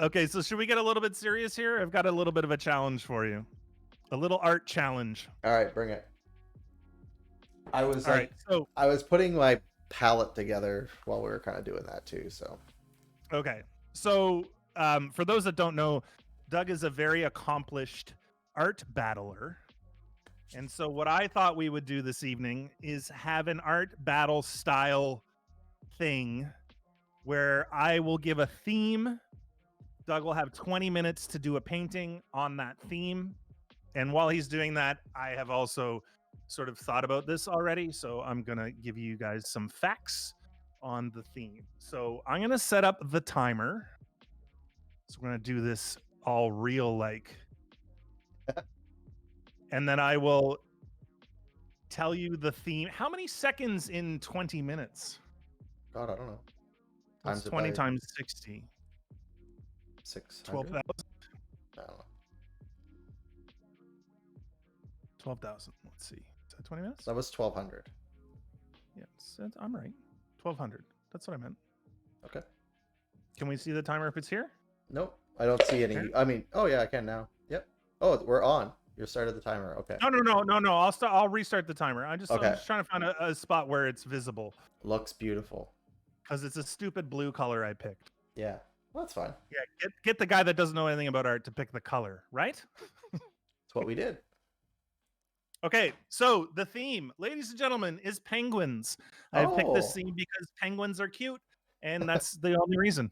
Okay, so should we get a little bit serious here? I've got a little bit of a challenge for you. A little art challenge.
All right, bring it. I was
All right.
like,
So,
I was putting my palette together while we were kind of doing that too. So
okay. So, for those that don't know, Doug is a very accomplished art battler. And so, what I thought we would do this evening is have an art battle style thing where I will give a theme. Doug will have 20 minutes to do a painting on that theme. And while he's doing that, I have also sort of thought about this already. So I'm going to give you guys some facts on the theme. So I'm going to set up the timer. So we're going to do this all real like. And then I will tell you the theme. How many seconds in 20 minutes?
God, I don't know.
What's
Times it
20
by
times 60?
600.
12,000.
I don't know.
12,000. Let's see. Is that 20 minutes?
That was 1200.
Yeah, I'm right. 1,200. That's what I meant.
Okay.
Can we see the timer if it's here?
Nope. I don't see any.
Here?
I mean, oh yeah, I can now. Yep. Oh, we're on. You started the timer. Okay.
No. I'll restart the timer. I'm
Okay.
just trying to find a spot where it's visible
Looks beautiful.
because it's a stupid blue color I picked.
Yeah. Well, that's fine.
Yeah, get the guy that doesn't know anything about art to pick the color, right?
That's what we did.
Okay, so the theme, ladies and gentlemen, is penguins. I've picked this
Oh,
theme because penguins are cute, and that's the only reason.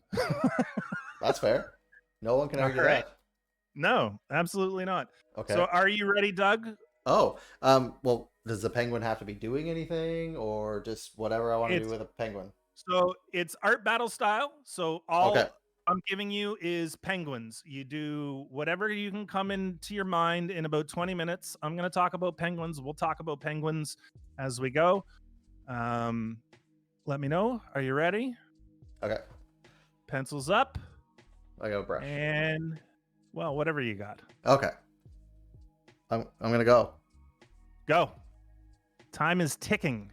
that's fair. No one can
All
argue
right.
that.
No, absolutely not.
Okay.
So are you ready, Doug?
Oh, well, does the penguin have to be doing anything or just whatever I want to do
It's
with a penguin?
So it's art battle style. So all
Okay.
I'm giving you is penguins. You do whatever you can come into your mind in about 20 minutes. I'm going to talk about penguins. We'll talk about penguins as we go. Let me know. Are you ready?
Okay.
Pencils up.
I got a brush.
And, well, whatever you got.
Okay. I'm gonna go.
Go. Time is ticking.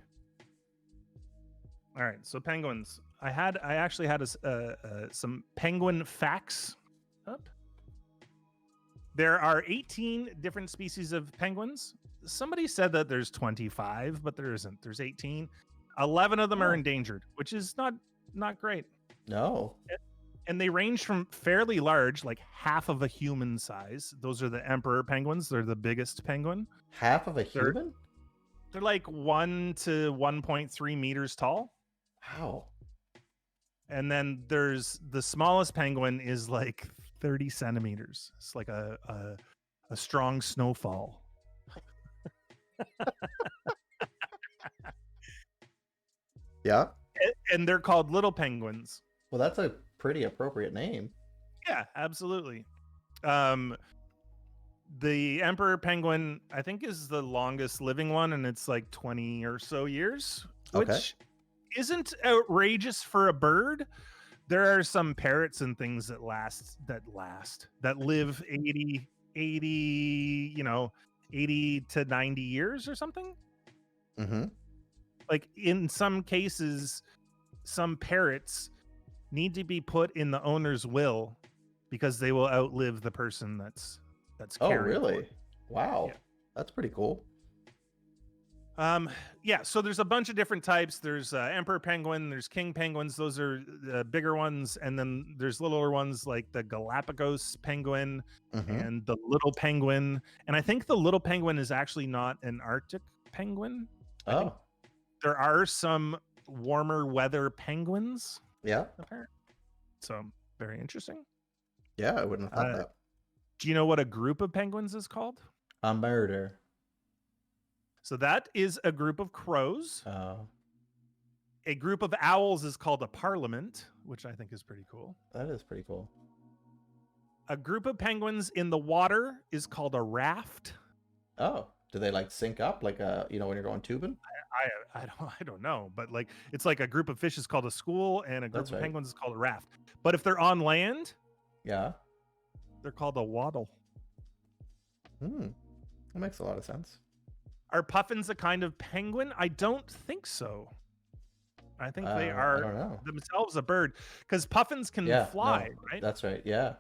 All right. So penguins. I actually had some penguin facts up. There are 18 different species of penguins. Somebody said that there's 25, but there isn't. There's 18. 11 of them are
Oh.
endangered, which is not great.
No.
And they range from fairly large, like half of a human size. Those are the emperor penguins. They're the biggest penguin.
Half of a human?
They're like 1 to 1.3 meters tall.
Wow.
And then there's the smallest penguin is like 30 centimeters. It's like a strong snowfall.
Yeah.
And they're called little penguins.
Well, that's a pretty appropriate name.
Yeah, absolutely. The emperor penguin, I think, is the longest living one, and it's like 20 or so years,
Okay.
which isn't outrageous for a bird. There are some parrots and things that live 80, 80 to 90 years or something.
Mm-hmm.
Like in some cases, some parrots need to be put in the owner's will because they will outlive the person that's
Oh,
caring for
really?
it.
Wow.
Yeah.
That's pretty cool.
Um, yeah, so there's a bunch of different types. There's emperor penguin, there's king penguins. Those are the bigger ones, and then there's littler ones like the Galapagos penguin
Mm-hmm.
and the little penguin. And I think the little penguin is actually not an Arctic penguin. I think
Oh,
there are some warmer weather penguins,
yeah.
apparently. So very interesting.
Yeah, I wouldn't have thought
Uh,
that.
do you know what a group of penguins is called?
A murder.
So that is a group of crows.
Oh,
A group of owls is called a parliament, which I think is pretty cool.
that is pretty cool.
A group of penguins in the water is called a raft.
Oh, do they like sync up like when you're going tubing?
I don't know, but like it's like a group of fish is called a school, and a group
That's
of
right.
penguins is called a raft. But if they're on land,
Yeah.
they're called a waddle.
Hmm. That makes a lot of sense.
Are puffins a kind of penguin? I don't think so. I think they
I
are
don't know.
themselves a bird because puffins can
Yeah,
fly,
no,
right?
that's right. Yeah,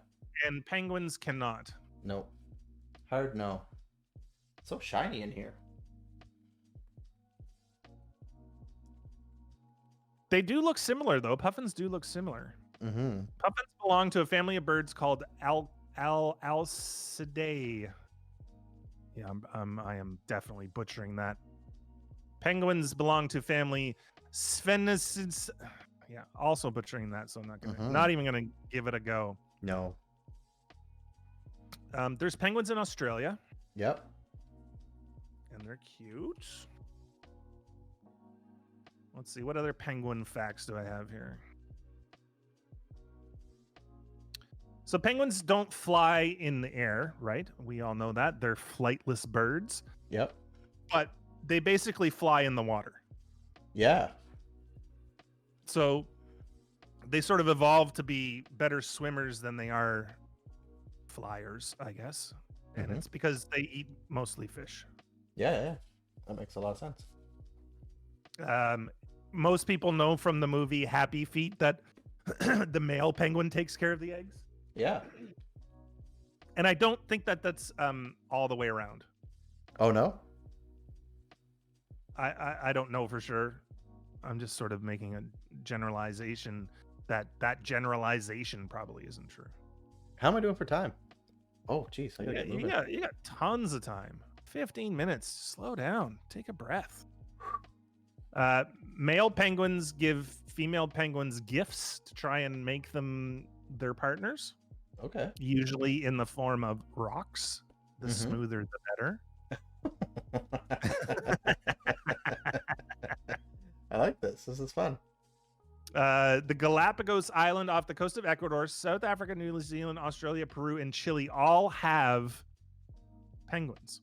And penguins cannot.
no, hard no. So shiny in here.
They do look similar, though. Puffins do look similar.
Mm-hmm.
Puffins belong to a family of birds called Alcidae. Yeah, I am definitely butchering that. Penguins belong to family Spheniscids. Yeah, also butchering that, so I'm
Mm-hmm.
not even gonna give it a go.
No.
There's penguins in Australia,
Yep.
and they're cute. Let's see, what other penguin facts do I have here? So penguins don't fly in the air, right? We all know that. They're flightless birds,
Yep.
but they basically fly in the water.
Yeah.
So they sort of evolved to be better swimmers than they are flyers, I guess. And
Mm-hmm.
it's because they eat mostly fish.
Yeah, yeah. That makes a lot of sense.
Um, most people know from the movie Happy Feet that the male penguin takes care of the eggs.
Yeah.
And I don't think that that's all the way around.
Oh no?
I don't know for sure. I'm just sort of making a generalization that generalization probably isn't true.
How am I doing for time? Oh, geez, I
You
gotta
got,
get
you
moving.
got you got tons of time. 15 minutes. Slow down. Take a breath. Uh, Male penguins give female penguins gifts to try and make them their partners,
Okay.
usually in the form of rocks. The
Mm-hmm.
smoother, the better.
I like this. This is fun.
The Galapagos Island off the coast of Ecuador, South Africa, New Zealand, Australia, Peru, and Chile all have penguins.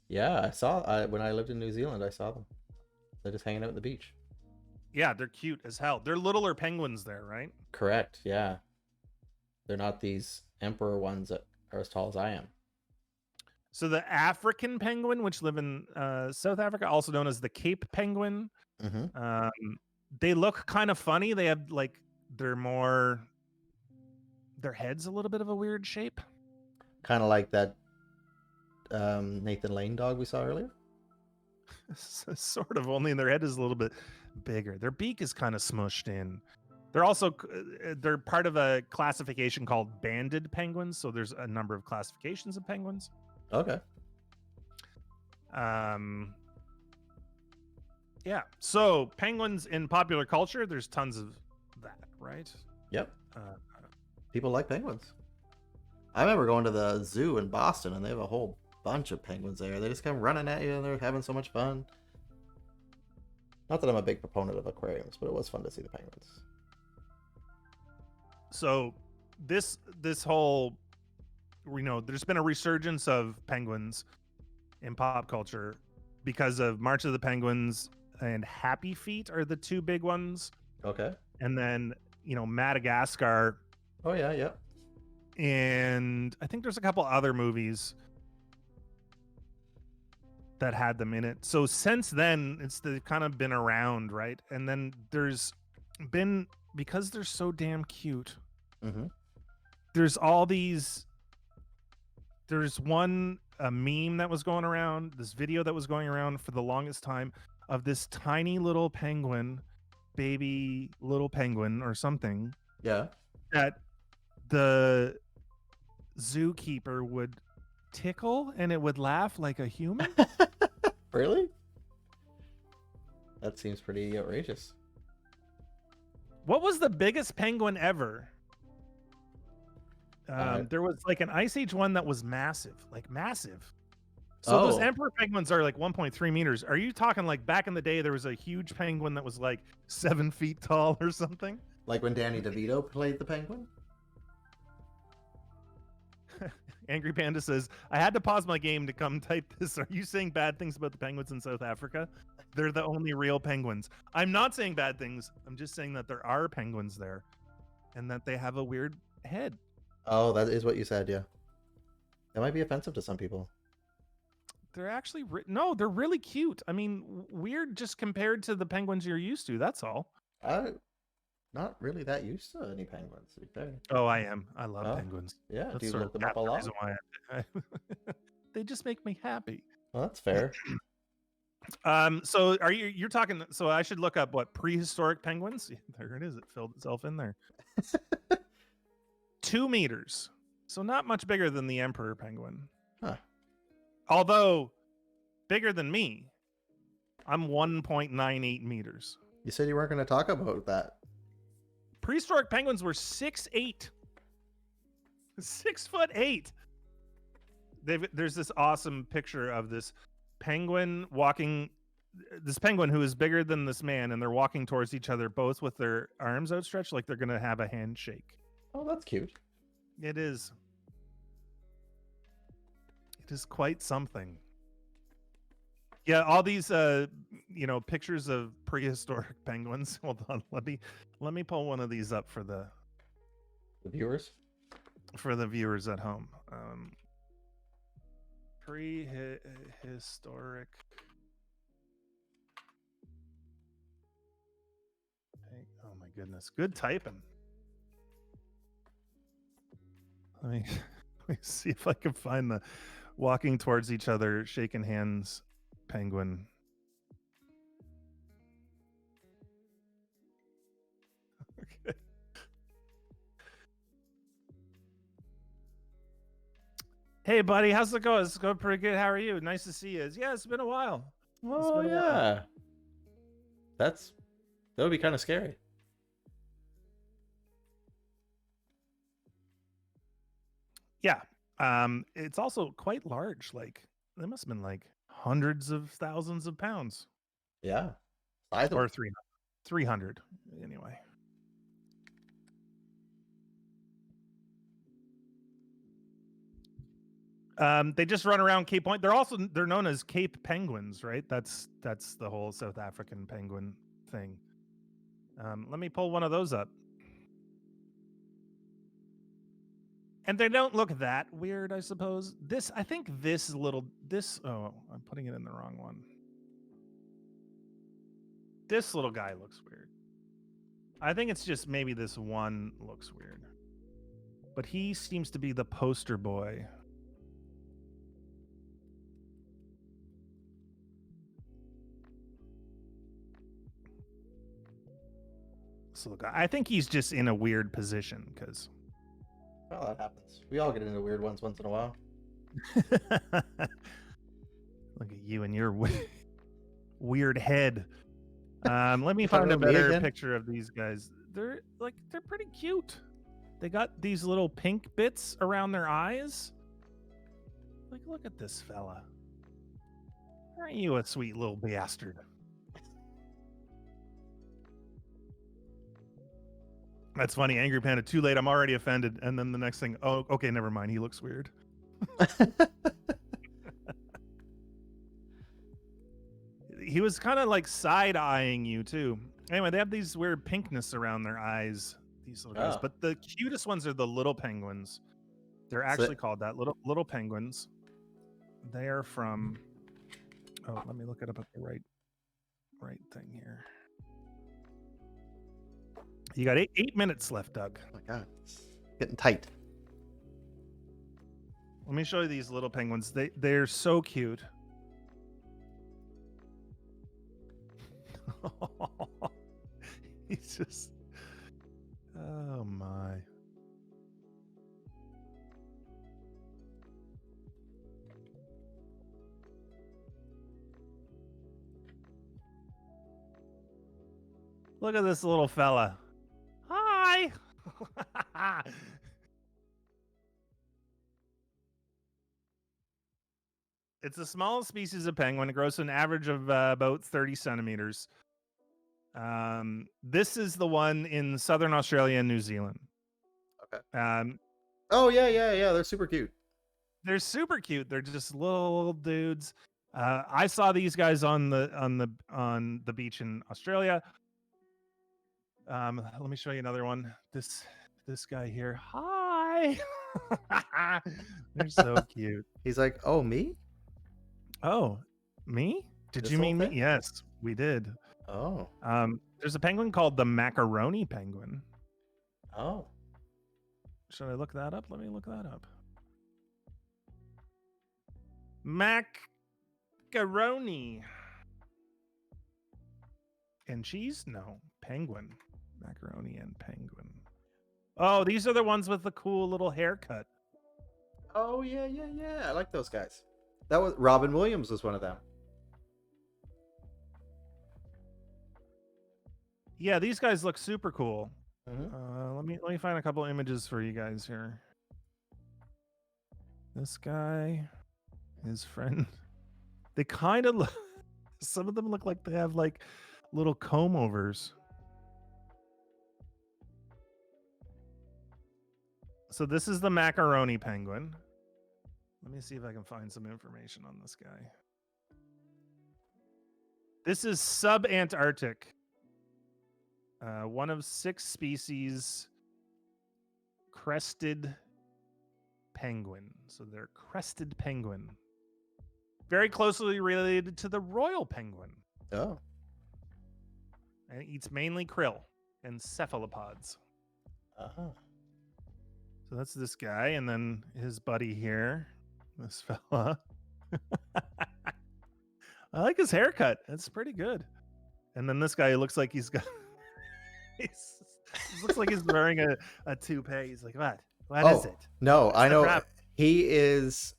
Yeah, when I lived in New Zealand, I saw them. They're just hanging out at the beach.
Yeah, they're cute as hell. They're littler penguins there, right?
Correct. Yeah. They're not these emperor ones that are as tall as I am.
So the African penguin, which live in South Africa, also known as the Cape penguin,
Mm-hmm.
they look kind of funny. They have like their head's a little bit of a weird shape.
Kind of like that Nathan Lane dog we saw earlier.
Sort of, only their head is a little bit bigger. Their beak is kind of smushed in. They're also they're part of a classification called banded penguins. So there's a number of classifications of penguins.
Okay.
Yeah. So penguins in popular culture, there's tons of that, right?
Yep.
Uh,
People like penguins. I remember going to the zoo in Boston, and they have a whole bunch of penguins there. They just come running at you, and they're having so much fun. Not that I'm a big proponent of aquariums, but it was fun to see the penguins.
so this whole, there's been a resurgence of penguins in pop culture because of March of the Penguins and Happy Feet are the two big ones.
Okay.
And then, Madagascar,
Oh yeah, yeah.
and I think there's a couple other movies that had them in it. So since then, they've kind of been around, right? And then there's been, because they're so damn cute,
Mm-hmm.
there's all these. There's one a meme that was going around, this video that was going around for the longest time of this tiny little penguin, baby little penguin or something
Yeah.
that the zookeeper would tickle and it would laugh like a human.
Really? That seems pretty outrageous.
What was the biggest penguin ever?
Uh,
There was like an Ice Age one that was massive, like massive. So those
oh,
emperor penguins are like 1.3 meters. Are you talking like back in the day there was a huge penguin that was like 7 feet tall or something?
like when Danny DeVito played the penguin?
Angry Panda says, I had to pause my game to come type this. Are you saying bad things about the penguins in South Africa? They're the only real penguins. I'm not saying bad things. I'm just saying that there are penguins there and that they have a weird head.
Oh, that is what you said, yeah. That might be offensive to some people.
They're actually no, they're really cute. I mean, weird just compared to the penguins you're used to. That's all.
Not really that used to any penguins, to be fair.
Oh, I am. I love
Oh,
penguins.
yeah. Do
That's
you
sort of
look them
half
up a
the
lot?
reason why they just make me happy.
Well, that's fair.
So you're talking, so I should look up what prehistoric penguins? There it is. It filled itself in there. 2 meters. So not much bigger than the emperor penguin.
Huh.
Although bigger than me. I'm 1.98 meters.
You said you weren't going to talk about that.
Prehistoric penguins were 6'8". 6'8". There's this awesome picture of this penguin walking, this penguin who is bigger than this man, and they're walking towards each other, both with their arms outstretched, like they're gonna have a handshake.
Oh, that's cute.
It is. It is quite something. Yeah, all these pictures of prehistoric penguins. Hold on, let me pull one of these up for the
viewers.
For the viewers at home. Prehistoric. Oh my goodness, good typing. Let me see if I can find the walking towards each other, shaking hands penguin. Okay. Hey, buddy, how's it going? It's going pretty good. How are you? Nice to see you. Yeah, it's been a while.
Oh, yeah. That would be kind of scary.
Yeah. It's also quite large. Like, they must have been like hundreds of thousands of pounds.
Yeah.
Or 300 anyway. They just run around Cape Point. They're known as Cape penguins, right? That's the whole South African penguin thing. Let me pull one of those up. And they don't look that weird, I suppose. I think this oh, I'm putting it in the wrong one. This little guy looks weird. I think it's just maybe this one looks weird. But he seems to be the poster boy. So look, I think he's just in a weird position because.
Well, that happens. We all get into weird ones once in a while.
Look at you and your weird head. Let me find a better picture of these guys. They're pretty cute. They got these little pink bits around their eyes. Like, look at this fella. Aren't you a sweet little bastard? That's funny. Angry Panda, too late. I'm already offended. And then the next thing, oh, okay, never mind. He looks weird. He was kind of like side-eyeing you, too. Anyway, they have these weird pinkness around their eyes, these little guys. But the cutest ones are the little penguins. They're actually called that, little penguins. They are from... Oh, let me look it up at the right thing here. You got 8 minutes left, Doug.
Oh my God, it's getting tight.
Let me show you these little penguins. They're so cute. He's just, oh my. Look at this little fella. Hi. It's the smallest species of penguin. It grows to an average of about 30 centimeters. This is the one in southern Australia and New Zealand.
Okay.
Um,
Oh yeah, yeah, yeah. They're super cute.
they're super cute. They're just little dudes. I saw these guys on the beach in Australia. Let me show you another one. This guy here. Hi. They're so cute.
He's like, oh, me?
Oh, me? Did
This
you
little
mean me?
thing?
Yes, we did.
Oh,
There's a penguin called the macaroni penguin.
oh.
Should I look that up? Let me look that up. Macaroni. And cheese? No. Penguin. Macaroni and penguin. Oh, these are the ones with the cool little haircut.
Oh yeah, yeah, yeah. I like those guys. That was Robin Williams was one of them.
Yeah, these guys look super cool.
Mm-hmm.
Let me find a couple images for you guys here. This guy, his friend. They kind of look. Some of them look like they have like little comb overs. So this is the macaroni penguin. Let me see if I can find some information on this guy. This is subantarctic. One of 6 species crested penguin. So they're crested penguin. Very closely related to the royal penguin.
Oh.
And it eats mainly krill and cephalopods.
Uh-huh.
So that's this guy, and then his buddy here, this fella. I like his haircut. It's pretty good. And then this guy looks like he's got. He looks like he's wearing a toupee. He's like, what? What is it?
No,
What's
I
the
know.
problem?
He is.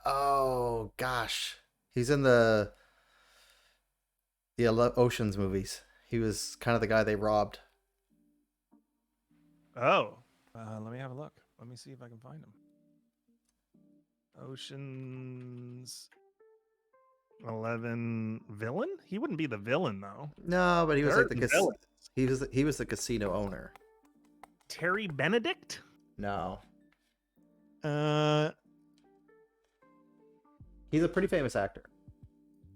Oh gosh, he's in the Ocean's movies. He was kind of the guy they robbed.
Oh, let me have a look. Let me see if I can find him. Ocean's 11 villain? He wouldn't be the villain though.
No, but he was
There
like the
are villains.
he was the casino owner.
Terry Benedict?
No,
Uh,
he's a pretty famous actor.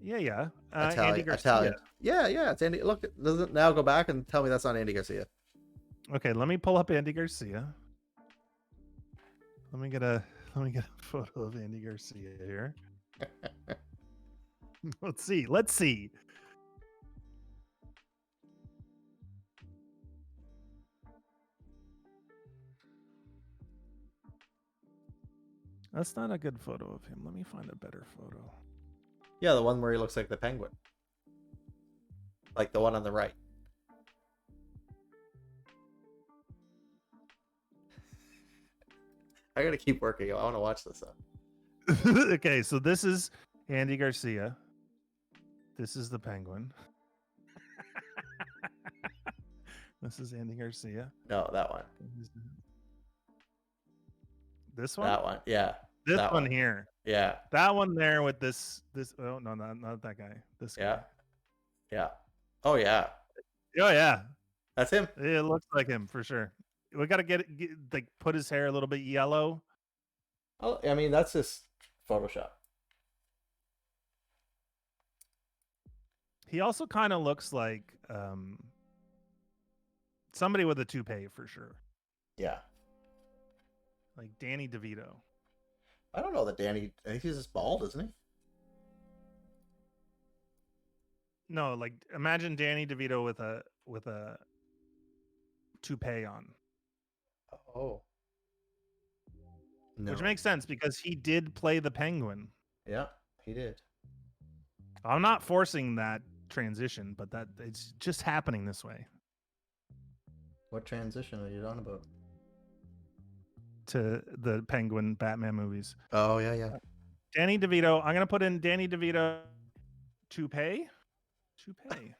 yeah. Andy
Italian.
Garcia.
Italian. Yeah, yeah. It's Andy. Look, doesn't now go back and tell me that's not Andy Garcia.
Okay, let me pull up Andy Garcia. Let me get a photo of Andy Garcia here. Let's see. That's not a good photo of him. Let me find a better photo.
Yeah, the one where he looks like the penguin. Like the one on the right. I gotta keep working. I want to watch this up.
Okay, so this is Andy Garcia. This is the penguin. This is Andy Garcia.
No, that one.
This one?
That one. Yeah.
This
that
one here.
Yeah.
That one there with this. Oh no, not that guy. This guy.
Yeah. Yeah. Oh yeah.
Oh yeah.
That's him.
It looks like him for sure. We got to get like put his hair a little bit yellow.
Oh, I mean that's just Photoshop.
He also kind of looks like somebody with a toupee for sure.
Yeah.
Like Danny DeVito.
I don't know that Danny. I think he's just bald, isn't he?
No, like imagine Danny DeVito with a toupee on.
Oh.
which
No.
makes sense because he did play the Penguin.
Yeah, he did.
I'm not forcing that transition, but that it's just happening this way
What transition are you on about?
to the Penguin Batman movies.
Oh yeah, yeah.
Danny DeVito. I'm gonna put in Danny DeVito toupee. Toupee.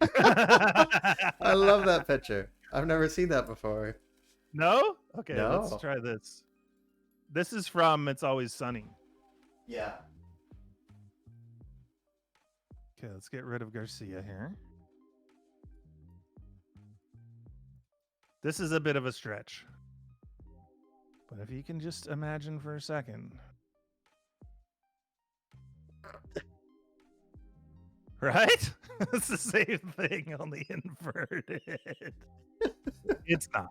I love that picture. I've never seen that before.
No? Okay, let's
No.
try this. This is from It's Always Sunny.
Yeah.
Okay, let's get rid of Garcia here. This is a bit of a stretch. But if you can just imagine for a second. Right? It's the same thing, only inverted. It's not.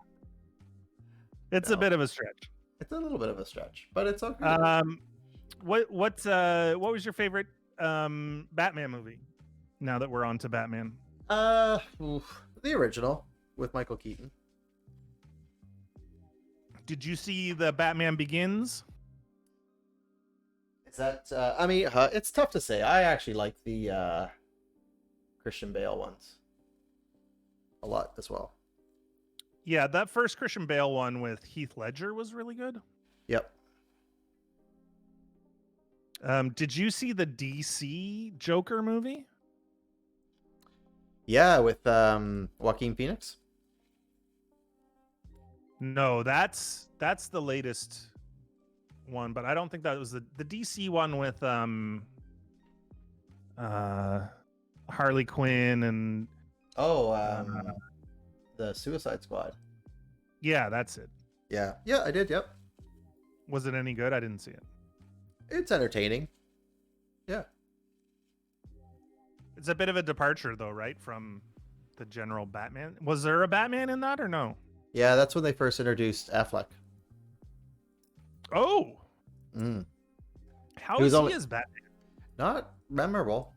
It's a
No.
bit of a stretch.
It's a little bit of a stretch, but it's okay.
What was your favorite Batman movie? Now that we're on to Batman.
The original with Michael Keaton.
Did you see the Batman Begins?
Is that? I mean, it's tough to say. I actually like the Christian Bale ones a lot as well.
Yeah, that first Christian Bale one with Heath Ledger was really good.
Yep.
Did you see the DC Joker movie?
Yeah, with Joaquin Phoenix.
No, that's the latest one, but I don't think that was the DC one with Harley Quinn and
The Suicide Squad.
yeah, that's it.
Yeah, yeah, I did. Yep.
Was it any good? I didn't see it.
It's entertaining. Yeah.
It's a bit of a departure though, right, from the general Batman. Was there a Batman in that or no?
Yeah, that's when they first introduced Affleck.
Oh,
Mm.
how
He was
is
only-
he as Batman?
Not memorable.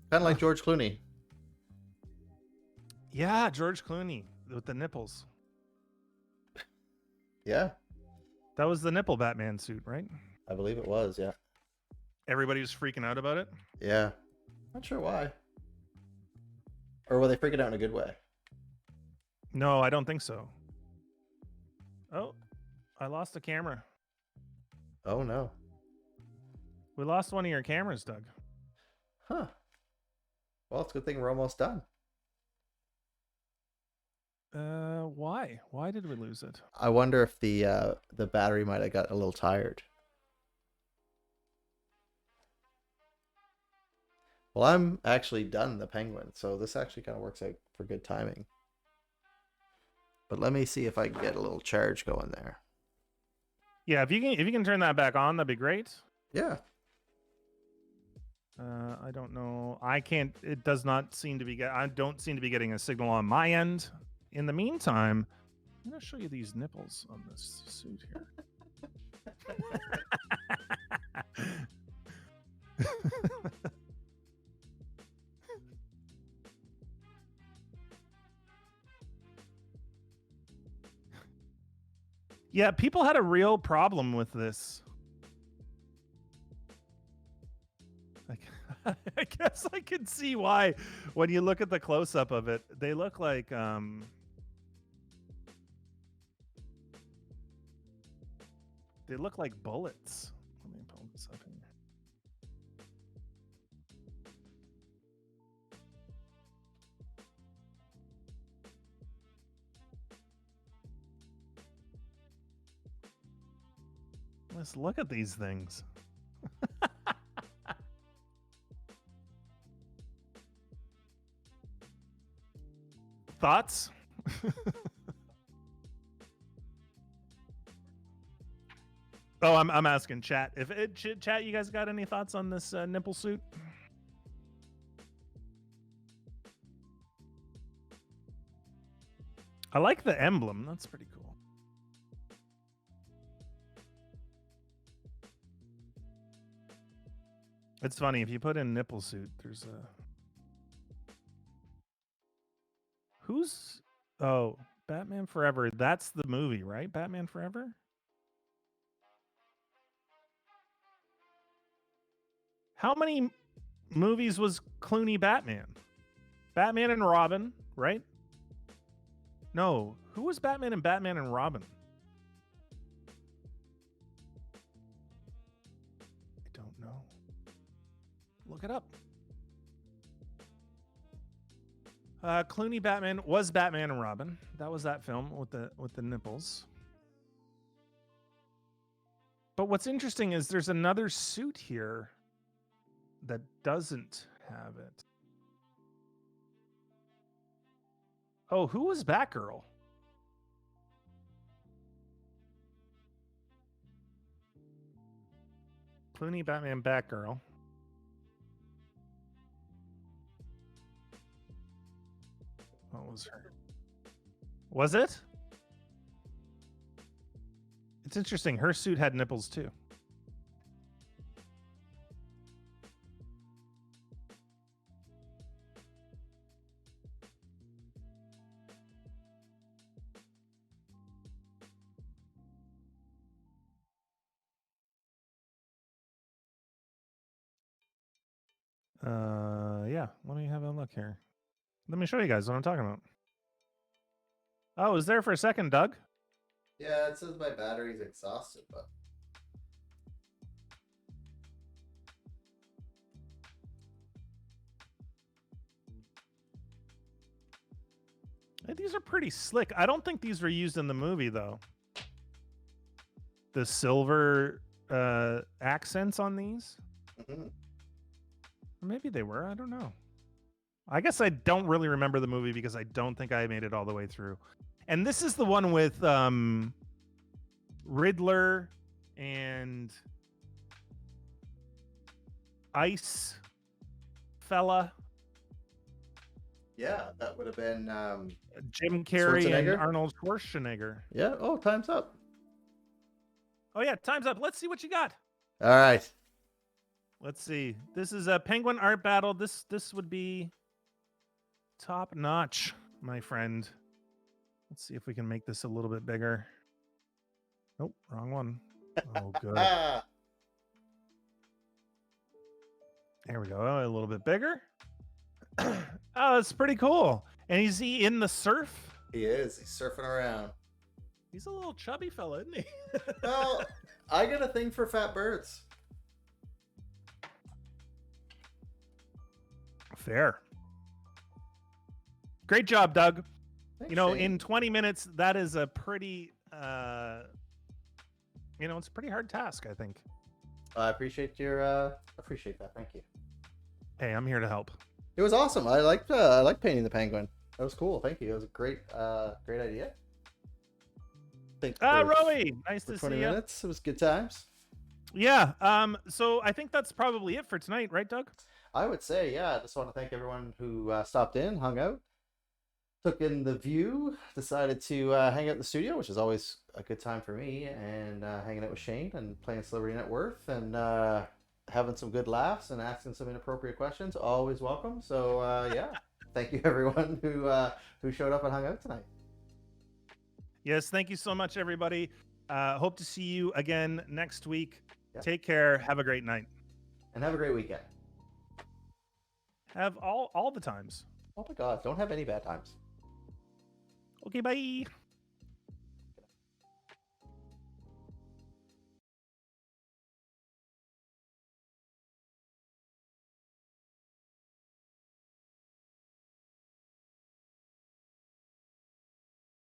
Kind of like George Clooney.
Yeah, George Clooney with the nipples.
Yeah,
That was the nipple Batman suit, right?
I believe it was. Yeah.
Everybody was freaking out about it.
Yeah. Not sure why. Or were they freaking out in a good way?
No, I don't think so. Oh, I lost a camera.
Oh no.
We lost one of your cameras, Doug.
Huh. Well, it's a good thing we're almost done.
Why? Why did we lose it?
I wonder if the battery might have got a little tired. Well, I'm actually done the Penguin, so this actually kind of works out for good timing. But let me see if I can get a little charge going there.
Yeah, if you can turn that back on, that'd be great.
Yeah.
I don't know. I can't. It does not seem to be. I don't seem to be getting a signal on my end. In the meantime, I'm gonna show you these nipples on this suit here. Yeah, people had a real problem with this. Like, I guess I can see why when you look at the close up of it, they look like bullets. Let me pull this up here. Let's look at these things. Thoughts? Oh, I'm asking chat. If chat, you guys got any thoughts on this nipple suit? I like the emblem. That's pretty cool. It's funny if you put in nipple suit. There's a who's oh Batman Forever. That's the movie, right? Batman Forever? How many movies was Clooney Batman? Batman and Robin, right? No. Who was Batman and Robin? I don't know. Look it up. Clooney Batman was Batman and Robin. That was that film with the nipples. But what's interesting is there's another suit here that doesn't have it. Oh, who was Batgirl? Clooney Batman Batgirl. What was her? Was it? It's interesting. Her suit had nipples too. Yeah. Let me have a look here. Let me show you guys what I'm talking about. Oh, it was there for a second, Doug.
Yeah, it says my battery's exhausted, but
These are pretty slick. I don't think these were used in the movie though. The silver accents on these.
Mhm.
Or maybe they were. I don't know. I guess I don't really remember the movie because I don't think I made it all the way through. And this is the one with Riddler and Ice Fella,
Yeah, that would have been
Jim Carrey and
Schwarzenegger?
Arnold Schwarzenegger.
Yeah. Oh, time's up.
Oh yeah, time's up. Let's see what you got.
All right.
Let's see. This is a Penguin art battle. This would be top notch, my friend. Let's see if we can make this a little bit bigger. Nope, wrong one. Oh, good. There we go. A little bit bigger. Oh, it's pretty cool. And is he in the surf?
He is. He's surfing around.
He's a little chubby fella, isn't he?
Well, I got a thing for fat birds.
Fair. Great job, Doug.
Thanks,
You know,
Shane.
in 20 minutes, that is a pretty, it's a pretty hard task, I think.
I appreciate appreciate that. Thank you.
Hey, I'm here to help.
It was awesome. I liked painting the penguin. That was cool. Thank you. It was a great idea. Think
Rowie, nice
for
to
20
see you.
minutes. It was good times.
Yeah. So I think that's probably it for tonight, right, Doug?
I would say, yeah. I just want to thank everyone who stopped in, hung out, took in the view, decided to hang out in the studio, which is always a good time for me, and hanging out with Shane and playing Celebrity Net Worth and having some good laughs and asking some inappropriate questions. Always welcome. So yeah, thank you everyone who showed up and hung out tonight.
Yes, thank you so much, everybody. Hope to see you again next week.
Yeah.
Take care. Have a great night.
And have a great weekend.
Have all the times.
Oh my God, don't have any bad times.
Okay, bye.